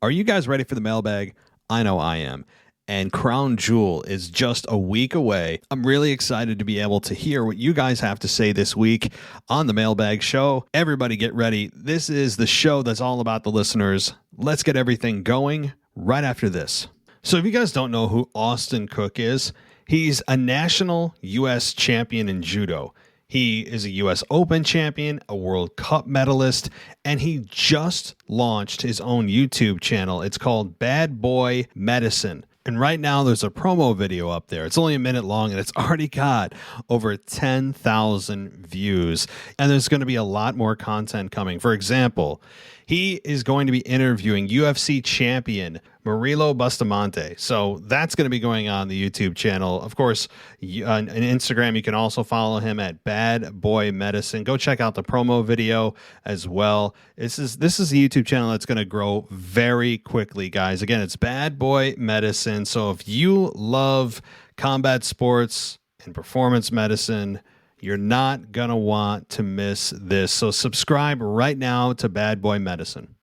Are you guys ready for the mailbag? I know I am. And Crown Jewel is just a week away. I'm really excited to be able to hear what you guys have to say this week on the Mailbag Show. Everybody get ready. This is the show that's all about the listeners. Let's get everything going right after this. So if you guys don't know who Austin Cook is, he's a national U.S. champion in judo. He is a U.S. Open champion, a World Cup medalist, and he just launched his own YouTube channel. It's called Bad Boy Medicine. And right now there's a promo video up there. It's only a minute long and it's already got over 10,000 views. And there's going to be a lot more content coming. For example, he is going to be interviewing UFC champion Murilo Bustamante. So that's going to be going on the YouTube channel. Of course, on Instagram, you can also follow him at Bad Boy Medicine. Go check out the promo video as well. This is a YouTube channel that's going to grow very quickly, guys. Again, it's Bad Boy Medicine. So if you love combat sports and performance medicine, you're not going to want to miss this. So subscribe right now to Bad Boy Medicine.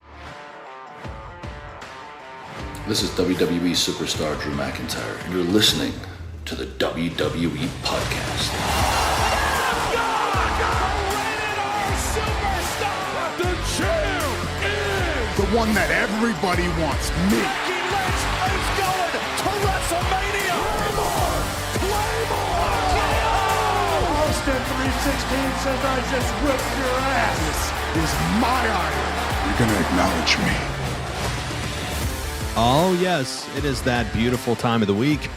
This is WWE superstar Drew McIntyre, and you're listening to the WWE Podcast. The champ is the one that everybody wants, me. Becky Lynch is going to WrestleMania. Claymore. Austin 316 says I just whipped your ass. This is my iron. You're going to acknowledge me. Oh, yes, it is that beautiful time of the week.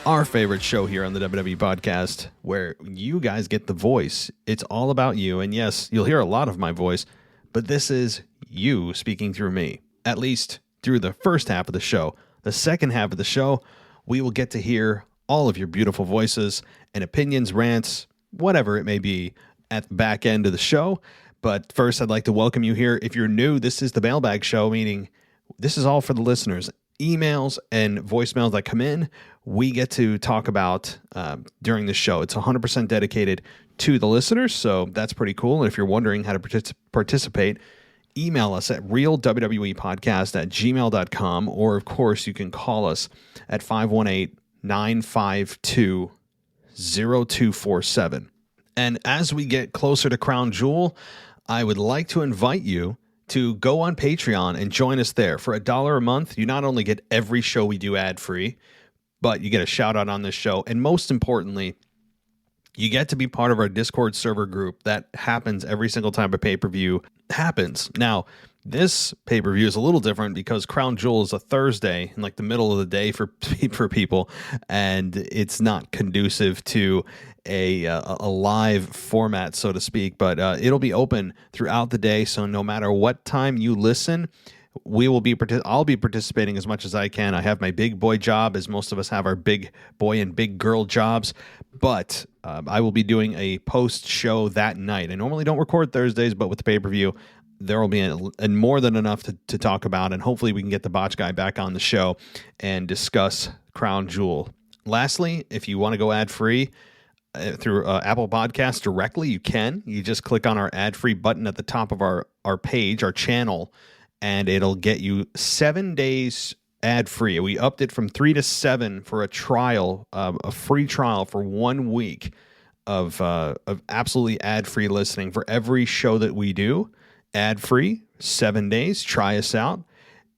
Our favorite show here on the WWE Podcast, where you guys get the voice. It's all about you. And yes, you'll hear a lot of my voice, but this is you speaking through me, at least through the first half of the show. The second half of the show, we will get to hear all of your beautiful voices and opinions, rants, whatever it may be at the back end of the show. But first, I'd like to welcome you here. If you're new, this is the Mailbag Show, meaning this is all for the listeners. Emails and voicemails that come in, we get to talk about during the show. It's 100% dedicated to the listeners, so that's pretty cool. And if you're wondering how to participate, email us at realwwepodcast@gmail.com, or, of course, you can call us at 518-952-0247. And as we get closer to Crown Jewel, I would like to invite you to go on Patreon and join us there. For $1 a month, you not only get every show we do ad-free, but you get a shout-out on this show. And most importantly, you get to be part of our Discord server group that happens every single time a pay-per-view happens. Now, this pay-per-view is a little different because Crown Jewel is a Thursday in like the middle of the day for people, and it's not conducive to a live format, so to speak, but it'll be open throughout the day. So no matter what time you listen, I'll be participating as much as I can. I have my big boy job, as most of us have our big boy and big girl jobs, but I will be doing a post show that night. I normally don't record Thursdays, but with the pay-per-view, there will be more than enough to talk about, and hopefully we can get the Botch Guy back on the show and discuss Crown Jewel. Lastly, if you want to go ad-free through Apple Podcasts directly, you can. You just click on our ad-free button at the top of our page, our channel, and it'll get you 7 days ad-free. We upped it from 3 to 7 for a trial, a free trial for 1 week of absolutely ad-free listening for every show that we do. Ad-free, 7 days. Try us out.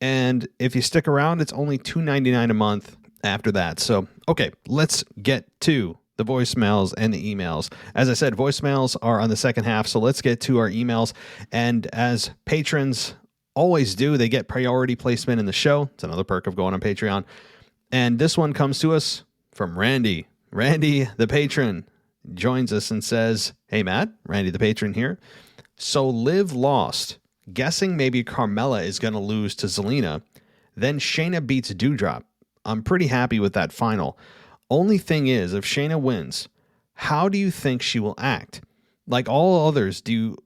And if you stick around, it's only $2.99 a month after that. So, okay, let's get to the voicemails and the emails. As I said, voicemails are on the second half, so let's get to our emails. And as patrons always do, they get priority placement in the show. It's another perk of going on Patreon. And this one comes to us from Randy. Randy, the patron, joins us and says, "Hey, Matt, Randy, the patron here. So Liv lost. Guessing maybe Carmella is going to lose to Zelina. Then Shayna beats Doudrop. I'm pretty happy with that final. Only thing is, if Shayna wins, how do you think she will act? Like all others, do you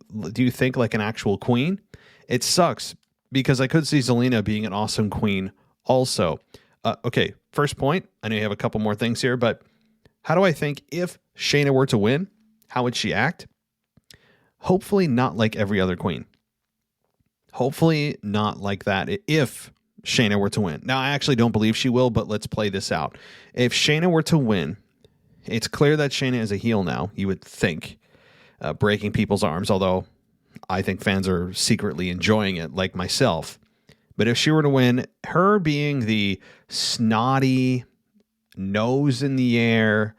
think like an actual queen? It sucks because I could see Zelina being an awesome queen also." Okay, first point. I know you have a couple more things here, but how do I think if Shayna were to win, how would she act? Hopefully not like every other queen. Hopefully not like that if Shayna were to win. Now, I actually don't believe she will, but let's play this out. If Shayna were to win, it's clear that Shayna is a heel now, you would think, breaking people's arms, although I think fans are secretly enjoying it, like myself. But if she were to win, her being the snotty, nose in the air,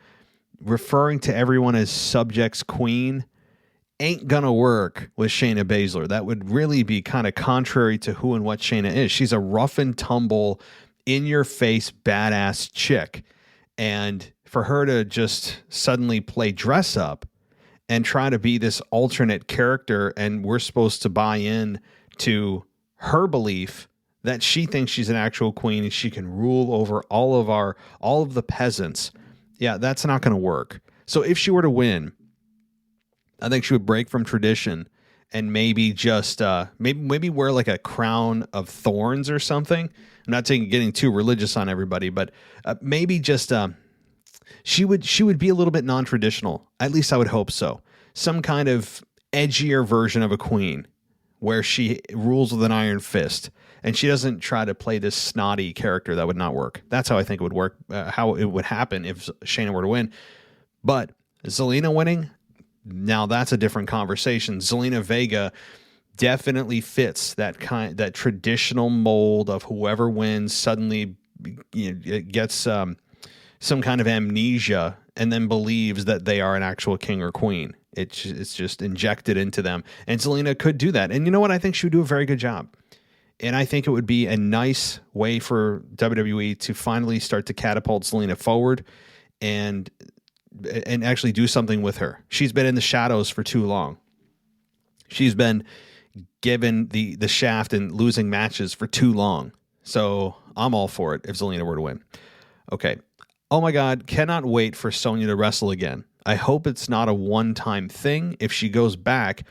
referring to everyone as subjects queen, ain't gonna work with Shayna Baszler. That would really be kind of contrary to who and what Shayna is. She's a rough and tumble, in-your-face, badass chick. And for her to just suddenly play dress up and try to be this alternate character, and we're supposed to buy in to her belief that she thinks she's an actual queen and she can rule over all of the peasants. Yeah, that's not going to work. So if she were to win, I think she would break from tradition and maybe just maybe wear like a crown of thorns or something. I'm not getting too religious on everybody, but maybe just she would be a little bit non-traditional. At least I would hope so. Some kind of edgier version of a queen where she rules with an iron fist and she doesn't try to play this snotty character. That would not work. That's how I think it would work, how it would happen if Shayna were to win. But Zelina winning, now that's a different conversation. Zelina Vega definitely fits that traditional mold of whoever wins suddenly gets some kind of amnesia and then believes that they are an actual king or queen. It's just injected into them. And Zelina could do that. And you know what? I think she would do a very good job. And I think it would be a nice way for WWE to finally start to catapult Zelina forward and actually do something with her. She's been in the shadows for too long. She's been given the shaft and losing matches for too long. So I'm all for it if Zelina were to win. Okay. Oh my God, cannot wait for Sonya to wrestle again. I hope it's not a one-time thing. If she goes back,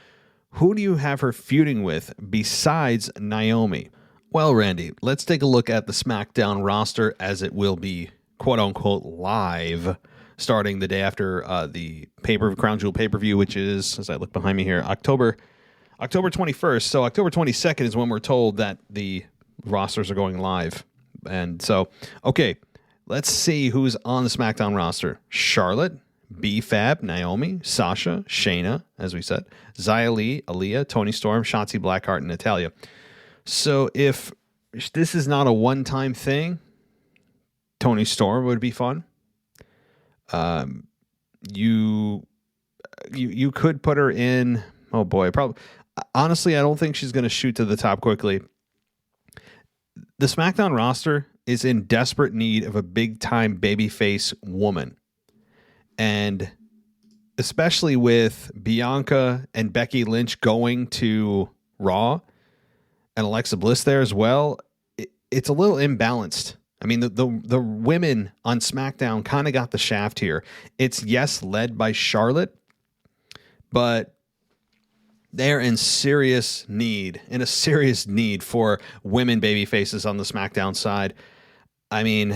who do you have her feuding with besides Naomi? Well, Randy, let's take a look at the SmackDown roster as it will be quote-unquote live starting the day after the Crown Jewel pay-per-view, which is, as I look behind me here, October 21st. So October 22nd is when we're told that the rosters are going live. And so, okay, let's see who's on the SmackDown roster. Charlotte, B-Fab, Naomi, Sasha, Shayna, as we said, Xia Li, Aaliyah, Toni Storm, Shotzi Blackheart, and Natalya. So if this is not a one-time thing, Toni Storm would be fun. You could put her in. Oh boy, probably. Honestly, I don't think she's going to shoot to the top quickly. The SmackDown roster is in desperate need of a big-time babyface woman. And especially with Bianca and Becky Lynch going to Raw and Alexa Bliss there as well, it's a little imbalanced. I mean, the women on SmackDown kind of got the shaft here. It's, yes, led by Charlotte, but they're in a serious need for women baby faces on the SmackDown side. I mean,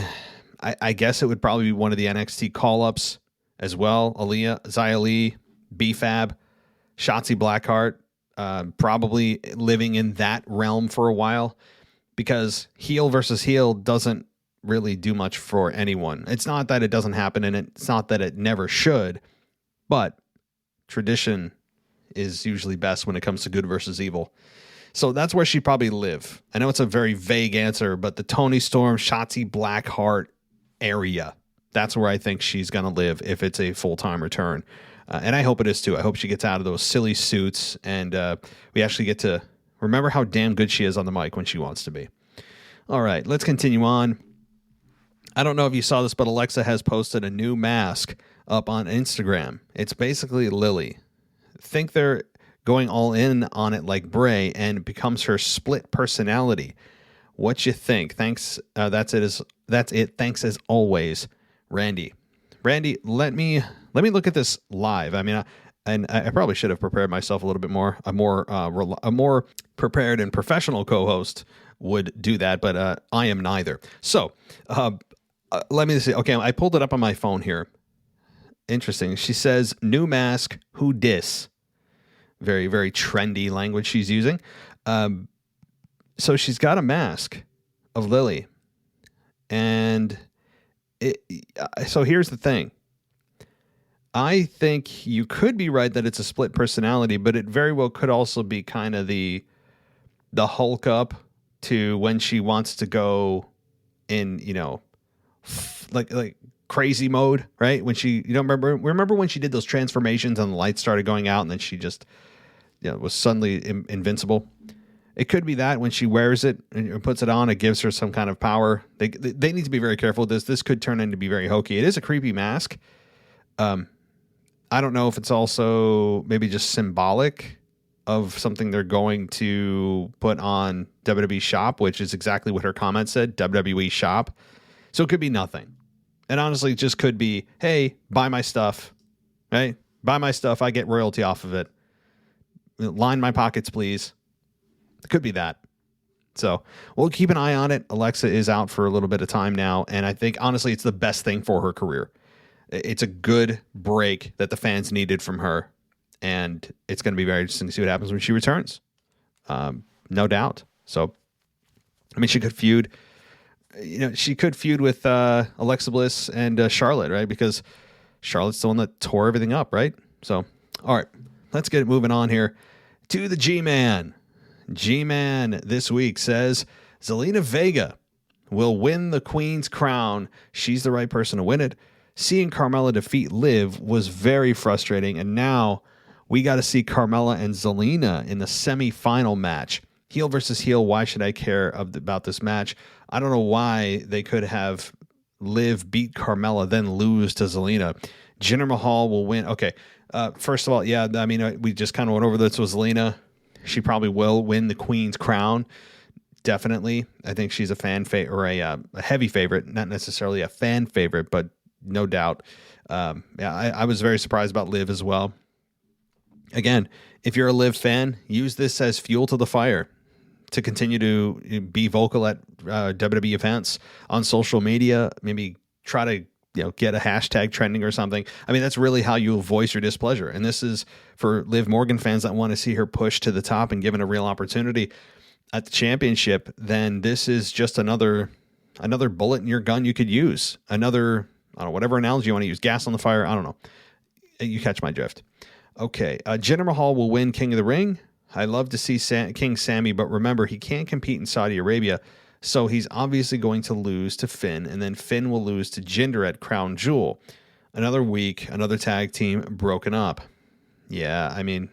I guess it would probably be one of the NXT call-ups as well. Aaliyah, Xia Li, B-Fab, Shotzi Blackheart, probably living in that realm for a while because heel versus heel doesn't really do much for anyone. It's not that it doesn't happen and it's not that it never should, but tradition is usually best when it comes to good versus evil. So that's where she'd probably live. I know it's a very vague answer, but the Toni Storm, Shotzi Blackheart area, that's where I think she's going to live if it's a full-time return. And I hope it is too. I hope she gets out of those silly suits and we actually get to remember how damn good she is on the mic when she wants to be. All right, let's continue on. I don't know if you saw this, but Alexa has posted a new mask up on Instagram. It's basically Lily. Think they're going all in on it like Bray and it becomes her split personality. What you think? Thanks. That's it. Thanks as always, Randy. Randy, let me look at this live. I mean, I probably should have prepared myself a little bit more. A more prepared and professional co-host would do that, but I am neither. So let me see. Okay, I pulled it up on my phone here. Interesting. She says, "New mask. Who dis?" Very, very trendy language she's using. So she's got a mask of Lily. And so here's the thing. I think you could be right that it's a split personality, but it very well could also be kind of the Hulk up to when she wants to go in, like crazy mode, right? When she, remember when she did those transformations and the lights started going out and then she just, was suddenly invincible. It could be that when she wears it and puts it on, it gives her some kind of power. They need to be very careful with this. This could turn into be very hokey. It is a creepy mask. I don't know if it's also maybe just symbolic of something they're going to put on WWE Shop, which is exactly what her comment said, WWE Shop. So it could be nothing. And honestly, it just could be, hey, buy my stuff, right? Buy my stuff. I get royalty off of it. Line my pockets, please. It could be that. So we'll keep an eye on it. Alexa is out for a little bit of time now. And I think, honestly, it's the best thing for her career. It's a good break that the fans needed from her. And it's going to be very interesting to see what happens when she returns. No doubt. So, I mean, she could feud. She could feud with Alexa Bliss and Charlotte, right? Because Charlotte's the one that tore everything up, right? So, all right, let's get it moving on here to the G-Man. G-Man this week says Zelina Vega will win the Queen's crown. She's the right person to win it. Seeing Carmella defeat Liv was very frustrating, and now we got to see Carmella and Zelina in the semi-final match. Heel versus heel, why should I care about this match? I don't know why they could have Liv beat Carmella, then lose to Zelina. Jinder Mahal will win. Okay, first of all, yeah, I mean, we just kind of went over this with Zelina. She probably will win the Queen's crown. Definitely. I think she's a fan favorite or a heavy favorite, not necessarily a fan favorite, but no doubt. I was very surprised about Liv as well. Again, if you're a Liv fan, use this as fuel to the fire to continue to be vocal at WWE events on social media. Maybe try to get a hashtag trending or something. I mean, that's really how you voice your displeasure. And this is for Liv Morgan fans that want to see her push to the top and given a real opportunity at the championship. Then this is just another bullet in your gun you could use. Another, I don't know, whatever analogy you want to use, gas on the fire. I don't know. You catch my drift. Okay. Jinder Mahal will win King of the Ring. I love to see King Sami, but remember, he can't compete in Saudi Arabia. So he's obviously going to lose to Finn, and then Finn will lose to Jinder at Crown Jewel. Another week, another tag team broken up. Yeah, I mean,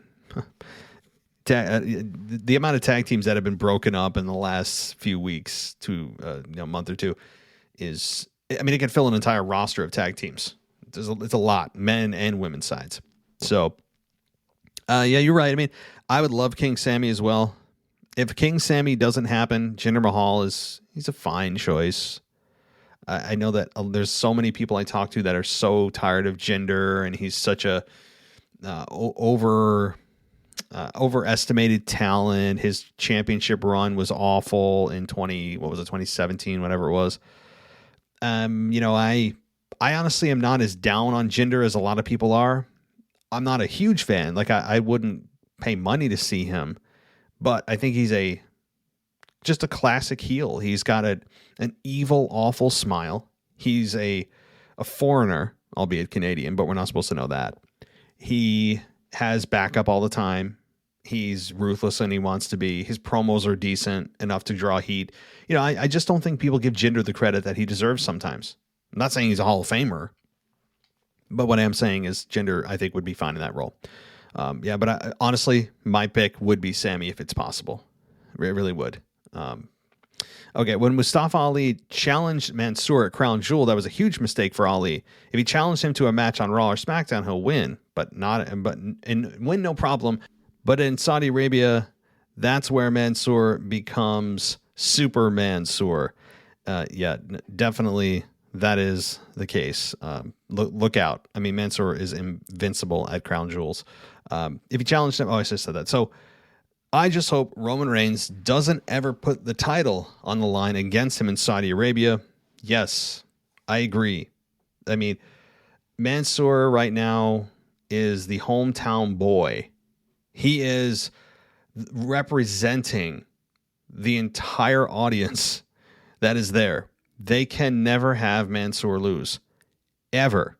the amount of tag teams that have been broken up in the last few weeks to month or two is, I mean, it can fill an entire roster of tag teams. It's a lot, men and women's sides. So, yeah, you're right. I mean, I would love King Sami as well. If King Sami doesn't happen, Jinder Mahal he's a fine choice. I know that there's so many people I talk to that are so tired of Jinder, and he's such a overestimated talent. His championship run was awful in 2017, whatever it was. I honestly am not as down on Jinder as a lot of people are. I'm not a huge fan. Like I wouldn't pay money to see him. But I think he's just a classic heel. He's got an evil, awful smile. He's a foreigner, albeit Canadian, but we're not supposed to know that. He has backup all the time. He's ruthless and he wants to be. His promos are decent enough to draw heat. I just don't think people give Jinder the credit that he deserves sometimes. I'm not saying he's a Hall of Famer, but what I am saying is Jinder, I think, would be fine in that role. But honestly, my pick would be Sami if it's possible. It really would. Okay, when Mustafa Ali challenged Mansoor at Crown Jewel, that was a huge mistake for Ali. If he challenged him to a match on Raw or SmackDown, he'll win, but win no problem. But in Saudi Arabia, that's where Mansoor becomes Super Mansoor. Definitely that is the case. Look out. I mean, Mansoor is invincible at Crown Jewels. If he challenged him, I just said that. So I just hope Roman Reigns doesn't ever put the title on the line against him in Saudi Arabia. Yes, I agree. I mean, Mansoor right now is the hometown boy. He is representing the entire audience that is there, they can never have Mansoor lose. Ever.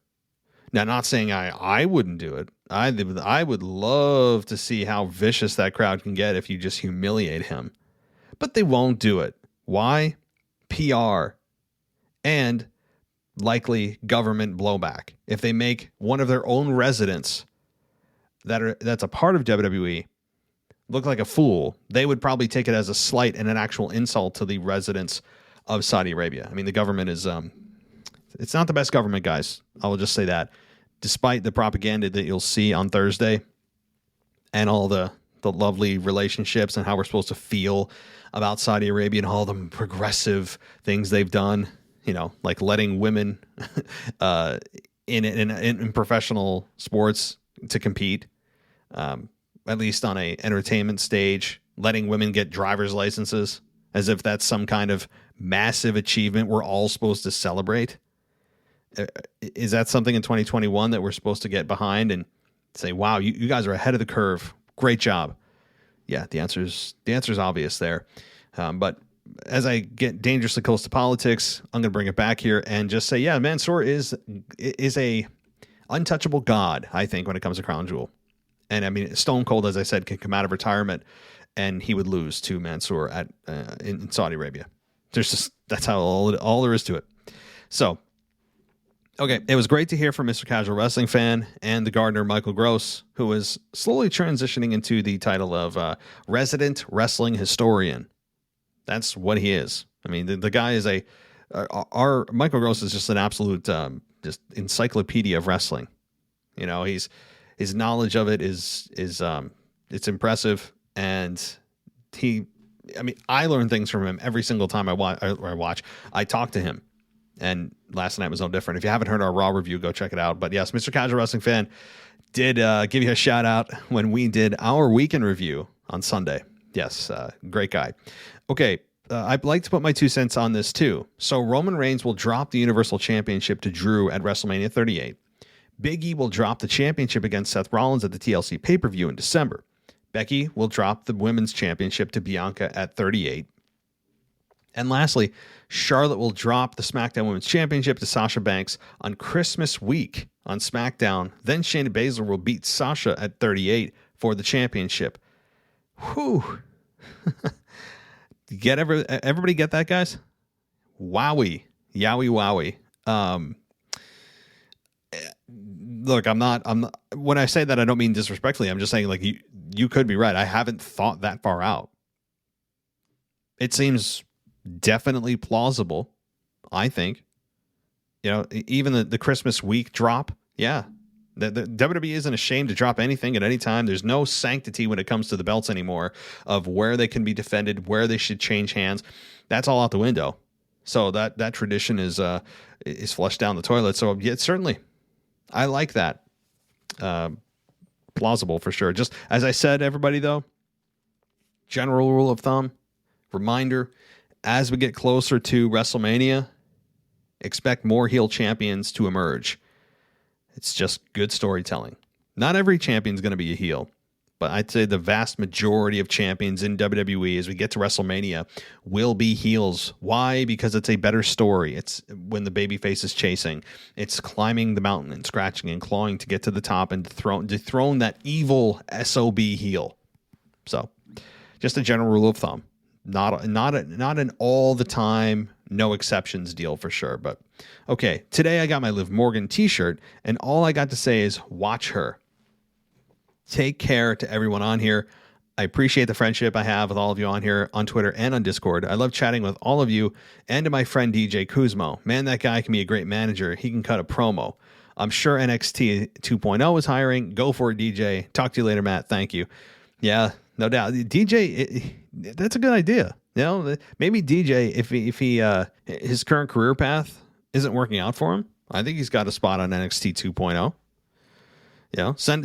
Now, not saying I wouldn't do it. I would love to see how vicious that crowd can get if you just humiliate him. But they won't do it. Why? PR. And likely government blowback. If they make one of their own residents that's a part of WWE look like a fool, they would probably take it as a slight and an actual insult to the residents of Saudi Arabia. I mean, the government is it's not the best government, guys. I will just say that. Despite the propaganda that you'll see on Thursday and all the lovely relationships and how we're supposed to feel about Saudi Arabia and all the progressive things they've done, like letting women in professional sports to compete, at least on a entertainment stage, letting women get driver's licenses as if that's some kind of massive achievement we're all supposed to celebrate. Is that something in 2021 that we're supposed to get behind and say, wow, you guys are ahead of the curve. Great job. Yeah, the answer's obvious there. But as I get dangerously close to politics, I'm going to bring it back here and just say, yeah, Mansoor is a untouchable god, I think, when it comes to Crown Jewel. And I mean, Stone Cold, as I said, can come out of retirement and he would lose to Mansoor in Saudi Arabia. That's how all there is to it. So, okay, it was great to hear from Mr. Casual Wrestling Fan and the gardener, Michael Gross, who is slowly transitioning into the title of Resident Wrestling Historian. That's what he is. I mean, the guy is our Michael Gross is just an absolute just encyclopedia of wrestling. His knowledge of it is it's impressive, and I learn things from him every single time I watch. I talk to him. And last night was no different. If you haven't heard our Raw review, go check it out. But yes, Mr. Casual Wrestling Fan did give you a shout out when we did our weekend review on Sunday. Yes, great guy. Okay, I'd like to put my 2 cents on this too. So Roman Reigns will drop the Universal Championship to Drew at WrestleMania 38. Big E will drop the championship against Seth Rollins at the TLC pay-per-view in December. Becky will drop the Women's Championship to Bianca at 38. And lastly, Charlotte will drop the SmackDown Women's Championship to Sasha Banks on Christmas week on SmackDown. Then Shayna Baszler will beat Sasha at 38 for the championship. Whew. Everybody get that, guys? Wowie. Yowie wowie. Look, I'm not, when I say that, I don't mean disrespectfully. I'm just saying, like, you could be right. I haven't thought that far out. It seems definitely plausible, I think. Even the Christmas week drop, yeah. The WWE isn't ashamed to drop anything at any time. There's no sanctity when it comes to the belts anymore of where they can be defended, where they should change hands. That's all out the window. So that tradition is flushed down the toilet. So yeah, certainly, I like that. Plausible for sure. Just as I said, everybody though, general rule of thumb, reminder. As we get closer to WrestleMania, expect more heel champions to emerge. It's just good storytelling. Not every champion's going to be a heel, but I'd say the vast majority of champions in WWE as we get to WrestleMania will be heels. Why? Because it's a better story. It's when the babyface is chasing. It's climbing the mountain and scratching and clawing to get to the top and dethrone that evil SOB heel. So, just a general rule of thumb. Not an all the time, no exceptions deal for sure. But okay, today I got my Liv Morgan t-shirt, and all I got to say is watch her. Take care to everyone on here. I appreciate the friendship I have with all of you on here, on Twitter and on Discord. I love chatting with all of you, and to my friend DJ Kuzmo. Man, that guy can be a great manager. He can cut a promo. I'm sure NXT 2.0 is hiring. Go for it, DJ. Talk to you later, Matt. Thank you. Yeah, no doubt. DJ, that's a good idea. Maybe DJ, if he his current career path isn't working out for him, I think he's got a spot on NXT 2.0.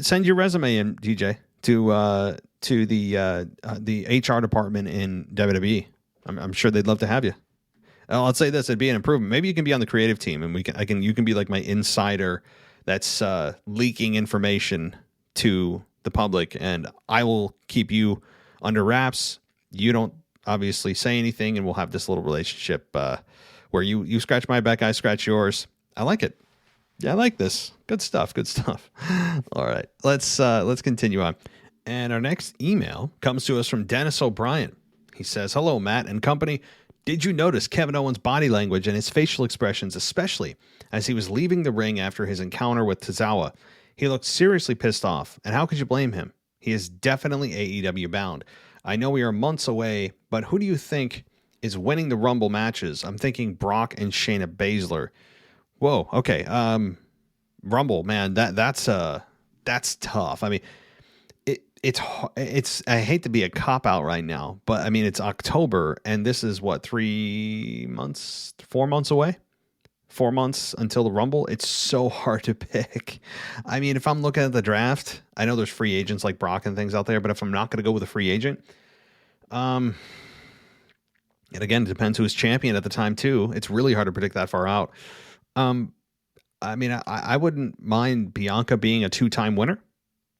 Send your resume in, DJ, to the HR department in WWE. I'm sure they'd love to have you. I'll say this: it'd be an improvement. Maybe you can be on the creative team, and you can be like my insider that's leaking information to the public, and I will keep you under wraps. obviously say anything, and we'll have this little relationship where you scratch my back, I scratch yours. I like it. Yeah, I like this. Good stuff. Good stuff. All right, let's continue on. And our next email comes to us from Dennis O'Brien. He says, "Hello, Matt and company. Did you notice Kevin Owens' body language and his facial expressions, especially as he was leaving the ring after his encounter with Tozawa? He looked seriously pissed off, and how could you blame him? He is definitely AEW bound. I know we are months away, but who do you think is winning the Rumble matches? I'm thinking Brock and Shayna Baszler." Whoa, okay. Rumble, man, that's tough. I mean, it's I hate to be a cop out right now, but I mean, it's October, and this is what, 4 months away? 4 months until the Rumble. It's so hard to pick. I mean, if I'm looking at the draft, I know there's free agents like Brock and things out there, but if I'm not going to go with a free agent, and again, it depends who's champion at the time too. It's really hard to predict that far out. I mean, I wouldn't mind Bianca being a 2-time winner.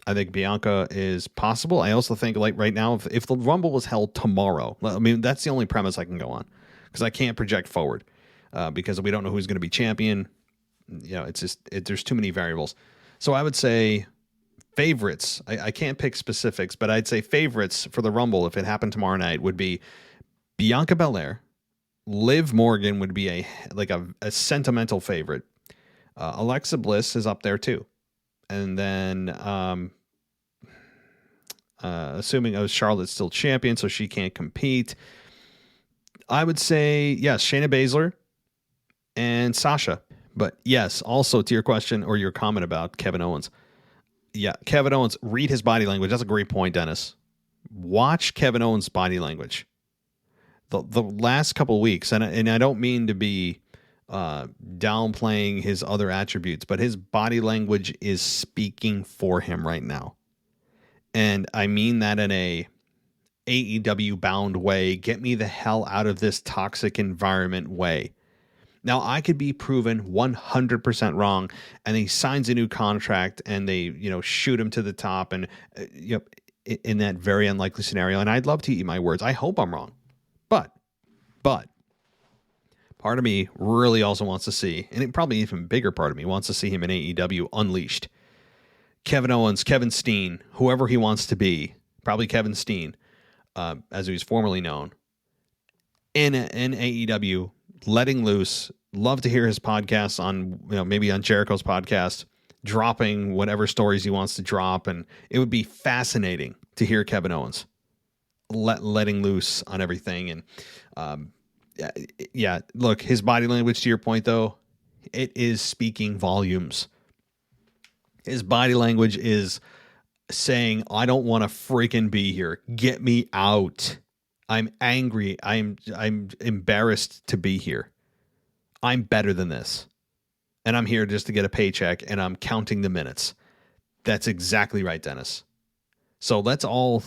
I think Bianca is possible. I also think, like, right now, if the Rumble was held tomorrow, I mean, that's the only premise I can go on, because I can't project forward because we don't know who's going to be champion. You know, it's just there's too many variables. So I would say favorites. I can't pick specifics, but I'd say favorites for the Rumble, if it happened tomorrow night, would be Bianca Belair. Liv Morgan would be a sentimental favorite. Alexa Bliss is up there too. And then assuming Charlotte's still champion, so she can't compete, I would say, yes, Shayna Baszler and Sasha. But yes, also to your question or your comment about Kevin Owens. Yeah, Kevin Owens, read his body language. That's a great point, Dennis. Watch Kevin Owens' body language. The last couple of weeks, and I don't mean to be downplaying his other attributes, but his body language is speaking for him right now. And I mean that in a AEW bound way, get me the hell out of this toxic environment way. Now, I could be proven 100% wrong, and he signs a new contract and they, shoot him to the top, and in that very unlikely scenario. And I'd love to eat my words. I hope I'm wrong. But part of me really also wants to see, and probably even bigger part of me wants to see him in AEW Unleashed. Kevin Owens, Kevin Steen, whoever he wants to be, probably Kevin Steen, as he was formerly known, in AEW, letting loose. Love to hear his podcasts on, maybe on Jericho's podcast, dropping whatever stories he wants to drop, and it would be fascinating to hear Kevin Owens letting loose on everything. And yeah, look, his body language, to your point though, it is speaking volumes. His body language is saying, I don't want to freaking be here. Get me out. I'm angry. I'm embarrassed to be here. I'm better than this. And I'm here just to get a paycheck, and I'm counting the minutes. That's exactly right, Dennis. So let's all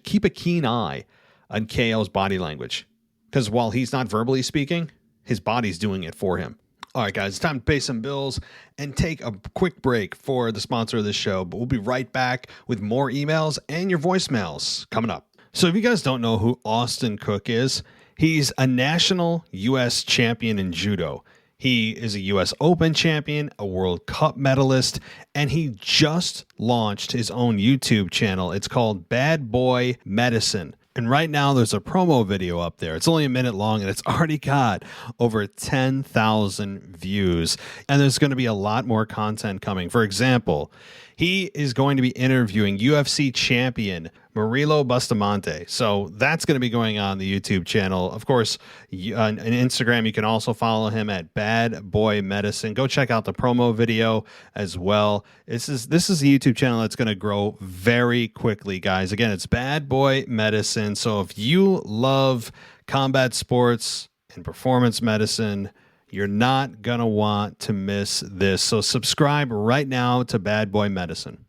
keep a keen eye on KO's body language. Because while he's not verbally speaking, his body's doing it for him. All right, guys, it's time to pay some bills and take a quick break for the sponsor of this show. But we'll be right back with more emails and your voicemails coming up. So if you guys don't know who Austin Cook is, he's a national U.S. champion in judo. He is a U.S. Open champion, a World Cup medalist, and he just launched his own YouTube channel. It's called Bad Boy Medicine. And right now there's a promo video up there. It's only a minute long, and it's already got over 10,000 views. And there's going to be a lot more content coming. For example, he is going to be interviewing UFC champion Murilo Bustamante. So that's going to be going on the YouTube channel. Of course, on Instagram, you can also follow him at Bad Boy Medicine. Go check out the promo video as well. This is a YouTube channel that's going to grow very quickly, guys. Again, it's Bad Boy Medicine. So if you love combat sports and performance medicine, you're not going to want to miss this. So subscribe right now to Bad Boy Medicine.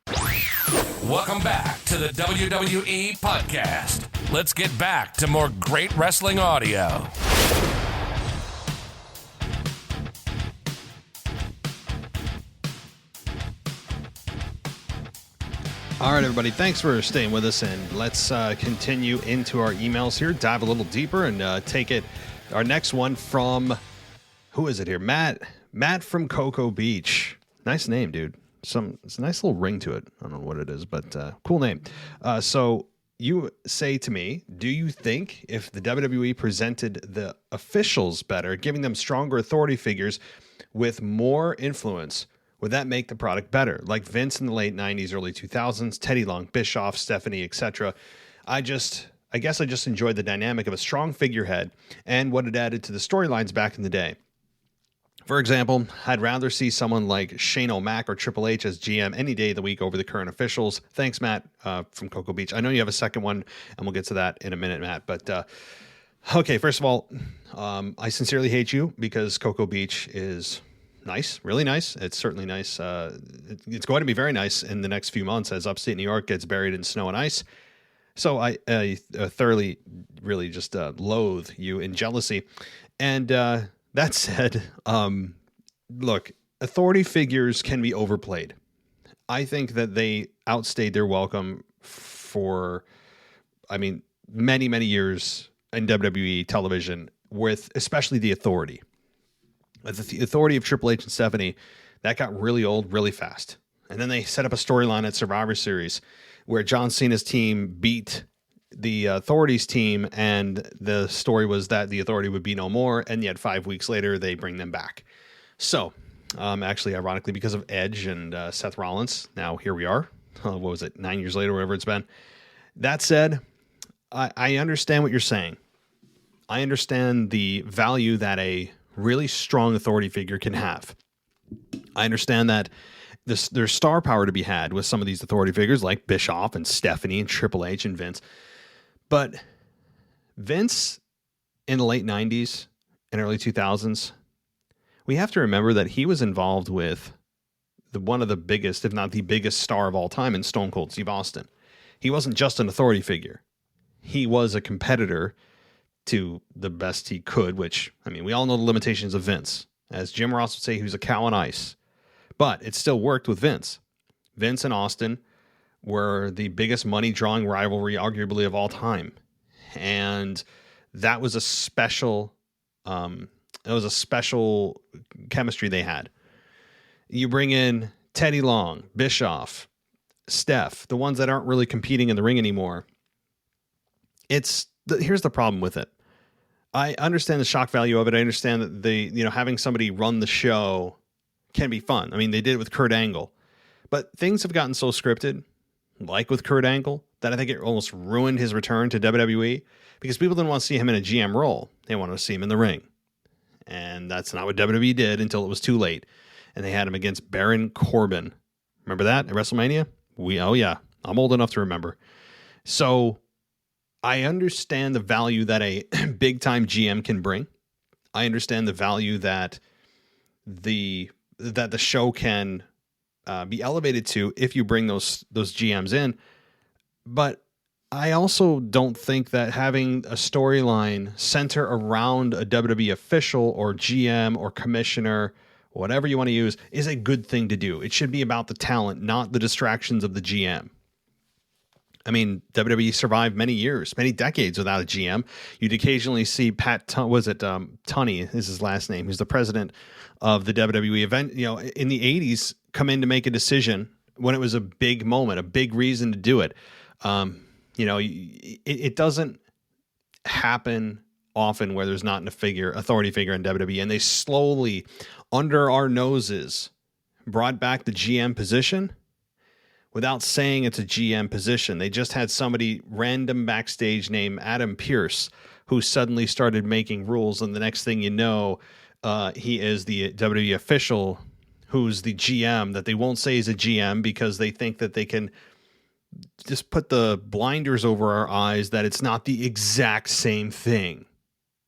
Welcome back to the WWE Podcast. Let's get back to more great wrestling audio. All right, everybody. Thanks for staying with us, and let's continue into our emails here. Dive a little deeper and take it. Our next one from, who is it here? Matt from Cocoa Beach. Nice name, dude. It's a nice little ring to it. I don't know what it is, but cool name. So you say to me, do you think if the WWE presented the officials better, giving them stronger authority figures with more influence, would that make the product better? Like Vince in the late 90s, early 2000s, Teddy Long, Bischoff, Stephanie, etc. I guess I just enjoyed the dynamic of a strong figurehead and what it added to the storylines back in the day. For example, I'd rather see someone like Shane O'Mac or Triple H as GM any day of the week over the current officials. Thanks, Matt, from Cocoa Beach. I know you have a second one, and we'll get to that in a minute, Matt. But, okay, first of all, I sincerely hate you because Cocoa Beach is nice, really nice. It's certainly nice. It's going to be very nice in the next few months as upstate New York gets buried in snow and ice. So I thoroughly, really just loathe you in jealousy. And that said, look, authority figures can be overplayed. I think that they outstayed their welcome for, many, many years in WWE television with especially the authority. The authority of Triple H and Stephanie, that got really old really fast. And then they set up a storyline at Survivor Series where John Cena's team beat the Authority's team, and the story was that the Authority would be no more, and yet 5 weeks later, they bring them back. So, actually, ironically, because of Edge and Seth Rollins, now here we are. What was it, 9 years later, whatever it's been. That said, I understand what you're saying. I understand the value that a really strong authority figure can have. I understand that there's star power to be had with some of these authority figures like Bischoff and Stephanie and Triple H and Vince. But Vince in the late 90s and early 2000s, we have to remember that he was involved with one of the biggest, if not the biggest star of all time in Stone Cold Steve Austin. He wasn't just an authority figure. He was a competitor to the best he could, which, we all know the limitations of Vince. As Jim Ross would say, he was a cow on ice. But it still worked with Vince. Vince and Austin were the biggest money-drawing rivalry, arguably, of all time. And that was a special chemistry they had. You bring in Teddy Long, Bischoff, Steph, the ones that aren't really competing in the ring anymore. Here's the problem with it. I understand the shock value of it. I understand that having somebody run the show can be fun. They did it with Kurt Angle, but things have gotten so scripted, like with Kurt Angle, that I think it almost ruined his return to WWE because people didn't want to see him in a GM role. They wanted to see him in the ring. And that's not what WWE did until it was too late. And they had him against Baron Corbin. Remember that at WrestleMania? Oh yeah, I'm old enough to remember. So I understand the value that a big-time GM can bring. I understand the value that the show can be elevated to if you bring those GMs in. But I also don't think that having a storyline center around a WWE official or GM or commissioner, whatever you want to use, is a good thing to do. It should be about the talent, not the distractions of the GM. WWE survived many years, many decades without a GM. You'd occasionally see Pat, Tunney is his last name, who's the president of the WWE event, in the 80s, come in to make a decision when it was a big moment, a big reason to do it. It doesn't happen often where there's not an authority figure in WWE, and they slowly, under our noses, brought back the GM position without saying it's a GM position. They just had somebody random backstage named Adam Pearce who suddenly started making rules, and the next thing you know, he is the WWE official who's the GM that they won't say is a GM because they think that they can just put the blinders over our eyes that it's not the exact same thing.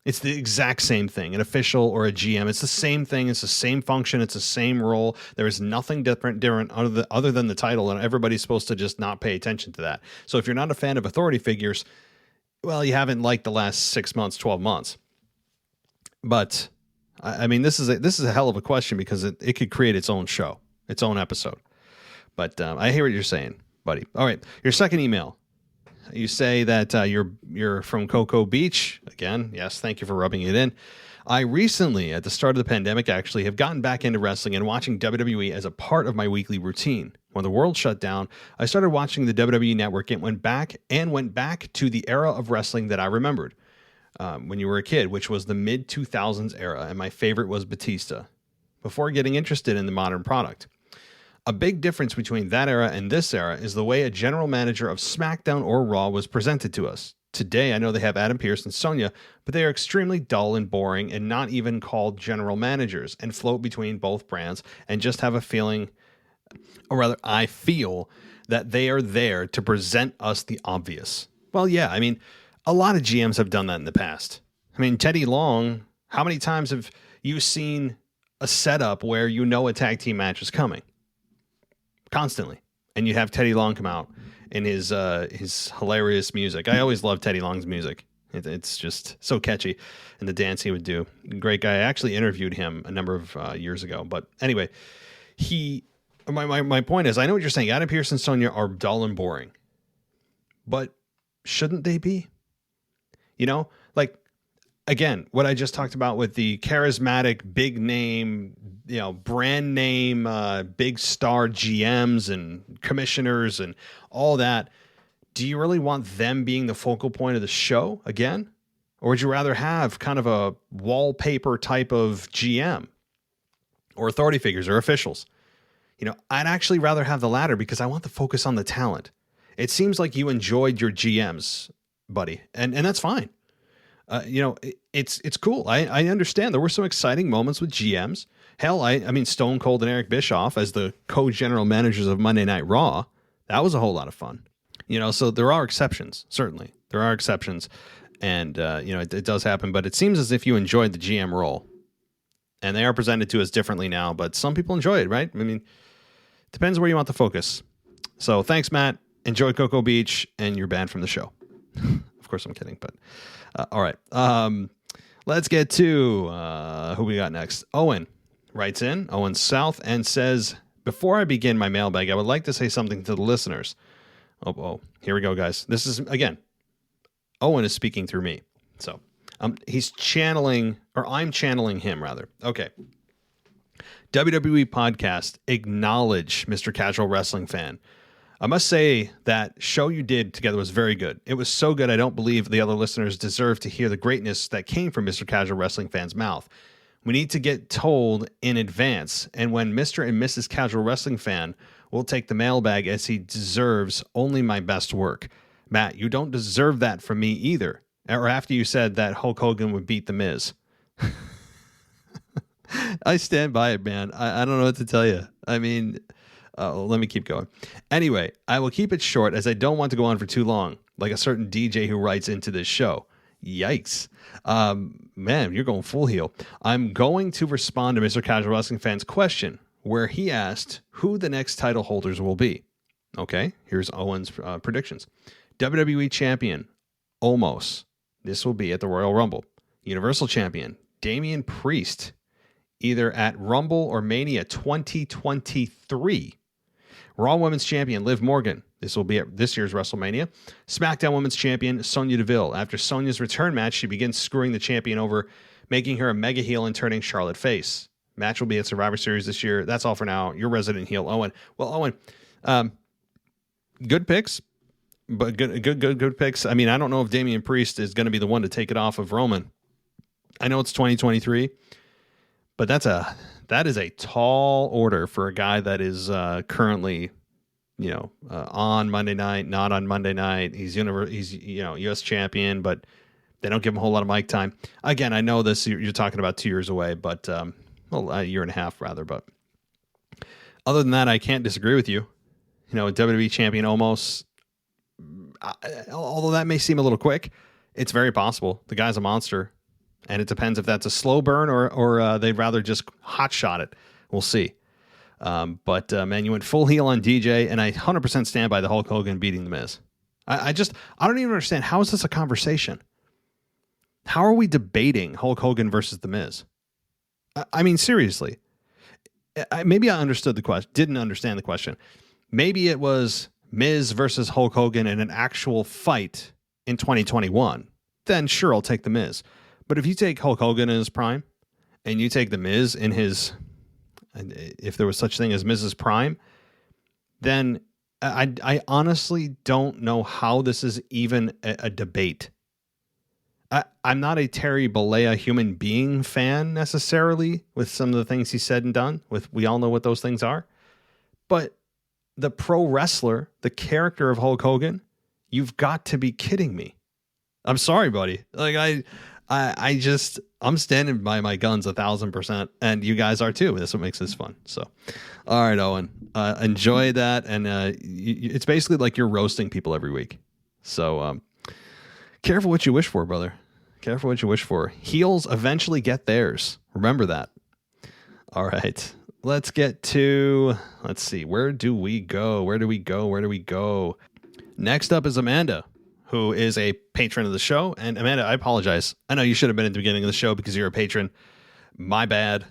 It's the exact same thing, an official or a GM. It's the same thing. It's the same function. It's the same role. There is nothing different other than the title, and everybody's supposed to just not pay attention to that. So if you're not a fan of authority figures, well, you haven't liked the last 6 months, 12 months. But this is a hell of a question because it could create its own show, its own episode. But I hear what you're saying. buddy. All right, your second email. You say that you're from Cocoa Beach. Again, yes, thank you for rubbing it in. I recently, at the start of the pandemic, actually have gotten back into wrestling and watching WWE as a part of my weekly routine. When the world shut down, I started watching the WWE Network and went back to the era of wrestling that I remembered when you were a kid, which was the mid-2000s era, and my favorite was Batista, before getting interested in the modern product. A big difference between that era and this era is the way a general manager of SmackDown or Raw was presented to us. Today, I know they have Adam Pearce and Sonya, but they are extremely dull and boring and not even called general managers and float between both brands and just have a feeling, or rather, I feel that they are there to present us the obvious. Well, yeah, I mean, a lot of GMs have done that in the past. I mean, Teddy Long, how many times have you seen a setup where you know a tag team match is coming? Constantly. And you have Teddy Long come out in his hilarious music. I always love Teddy Long's music. It's just so catchy. And the dance he would do. Great guy. I actually interviewed him a number of years ago. But anyway, my point is, I know what you're saying. Adam Pearce and Sonya are dull and boring. But shouldn't they be? You know, like, again, what I just talked about with the charismatic, big name, brand name, big star GMs and commissioners and all that. Do you really want them being the focal point of the show again? Or would you rather have kind of a wallpaper type of GM or authority figures or officials? I'd actually rather have the latter because I want the focus on the talent. It seems like you enjoyed your GMs, buddy, and that's fine. It's cool. I understand there were some exciting moments with GMs. Hell, I mean, Stone Cold and Eric Bischoff as the co-general managers of Monday Night Raw. That was a whole lot of fun. So there are exceptions. Certainly there are exceptions. And, it does happen, but it seems as if you enjoyed the GM role, and they are presented to us differently now, but some people enjoy it, right? I mean, it depends where you want the focus. So thanks, Matt. Enjoy Cocoa Beach, and you're banned from the show. Of course I'm kidding, but all right. Let's get to who we got next. Owen writes in, Owen South, and says, before I begin my mailbag, I would like to say something to the listeners. Oh, here we go, guys. This is, again, Owen is speaking through me. So he's channeling, or I'm channeling him, rather. Okay. WWE podcast, acknowledge Mr. Casual Wrestling Fan. I must say that show you did together was very good. It was so good I don't believe the other listeners deserve to hear the greatness that came from Mr. Casual Wrestling Fan's mouth. We need to get told in advance, and when Mr. and Mrs. Casual Wrestling Fan will take the mailbag as he deserves only my best work. Matt, you don't deserve that from me either. Or after you said that Hulk Hogan would beat The Miz. I stand by it, man. I don't know what to tell you. I mean... let me keep going. Anyway, I will keep it short as I don't want to go on for too long, like a certain DJ who writes into this show. Yikes. Man, you're going full heel. I'm going to respond to Mr. Casual Wrestling Fan's question, where he asked who the next title holders will be. Okay, here's Owen's predictions. WWE Champion, Omos. This will be at the Royal Rumble. Universal Champion, Damian Priest, either at Rumble or Mania 2023. Raw Women's Champion, Liv Morgan. This will be at this year's WrestleMania. SmackDown Women's Champion, Sonya Deville. After Sonya's return match, she begins screwing the champion over, making her a mega heel and turning Charlotte face. Match will be at Survivor Series this year. That's all for now. Your resident heel, Owen. Well, Owen, good picks, but good picks. I mean, I don't know if Damian Priest is going to be the one to take it off of Roman. I know it's 2023, but that is a tall order for a guy that is currently, on Monday night, not on Monday night. He's U.S. champion, but they don't give him a whole lot of mic time. Again, I know this. You're talking about 2 years away, but a year and a half rather. But other than that, I can't disagree with you. WWE champion almost. Although that may seem a little quick, it's very possible. The guy's a monster. And it depends if that's a slow burn or they'd rather just hot shot it. We'll see. But man, you went full heel on DJ, and I 100% stand by the Hulk Hogan beating The Miz. I don't even understand. How is this a conversation? How are we debating Hulk Hogan versus The Miz? I mean, seriously. Maybe I understood the question. Didn't understand the question. Maybe it was Miz versus Hulk Hogan in an actual fight in 2021, then sure, I'll take the Miz. But if you take Hulk Hogan in his prime and you take the Miz in his, if there was such thing as Miz's prime, then I honestly don't know how this is even a debate. I'm not a Terry Bollea human being fan necessarily with some of the things he said and done. We all know what those things are. But the pro wrestler, the character of Hulk Hogan, you've got to be kidding me. I'm sorry, buddy. Like I'm standing by my guns 1,000%, and you guys are too. That's what makes this fun. So, all right, Owen, enjoy that. And it's basically like you're roasting people every week. So, careful what you wish for, brother. Careful what you wish for. Heels eventually get theirs. Remember that. All right. Let's see. Where do we go? Next up is Amanda, who is a patron of the show. And Amanda, I apologize. I know you should have been at the beginning of the show because you're a patron. My bad.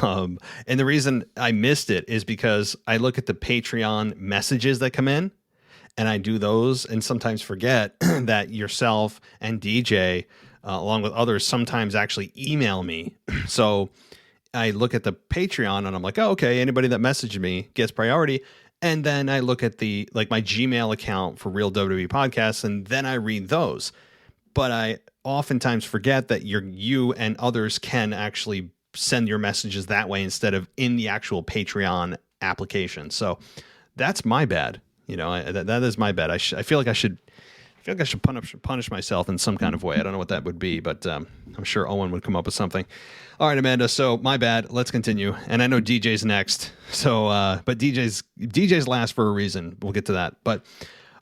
And the reason I missed it is because I look at the Patreon messages that come in, and I do those and sometimes forget that yourself and DJ, along with others, sometimes actually email me. So I look at the Patreon and I'm like, oh, okay, anybody that messaged me gets priority. And then I look at my Gmail account for Real WWE Podcasts, and then I read those. But I oftentimes forget that you and others can actually send your messages that way instead of in the actual Patreon application. So that's my bad. You know, that is my bad. I feel like I should punish myself in some kind of way. I don't know what that would be, but I'm sure Owen would come up with something. All right, Amanda. So my bad. Let's continue. And I know DJ's next. So, but DJ's last for a reason. We'll get to that. But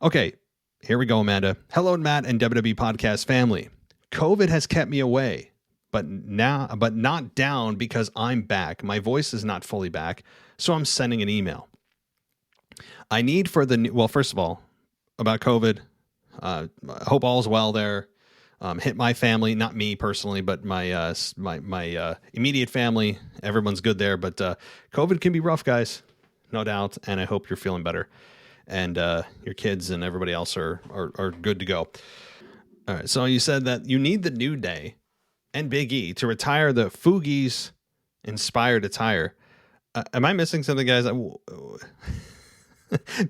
okay, here we go, Amanda. Hello, Matt and WWE Podcast family. COVID has kept me away, but not down because I'm back. My voice is not fully back, so I'm sending an email. I need for first of all, about COVID, I hope all's well there. Hit my family, not me personally, but my immediate family. Everyone's good there, but COVID can be rough, guys, no doubt. And I hope you're feeling better, and your kids and everybody else are good to go. All right. So you said that you need the New Day and Big E to retire the Fugees inspired attire. Am I missing something, guys?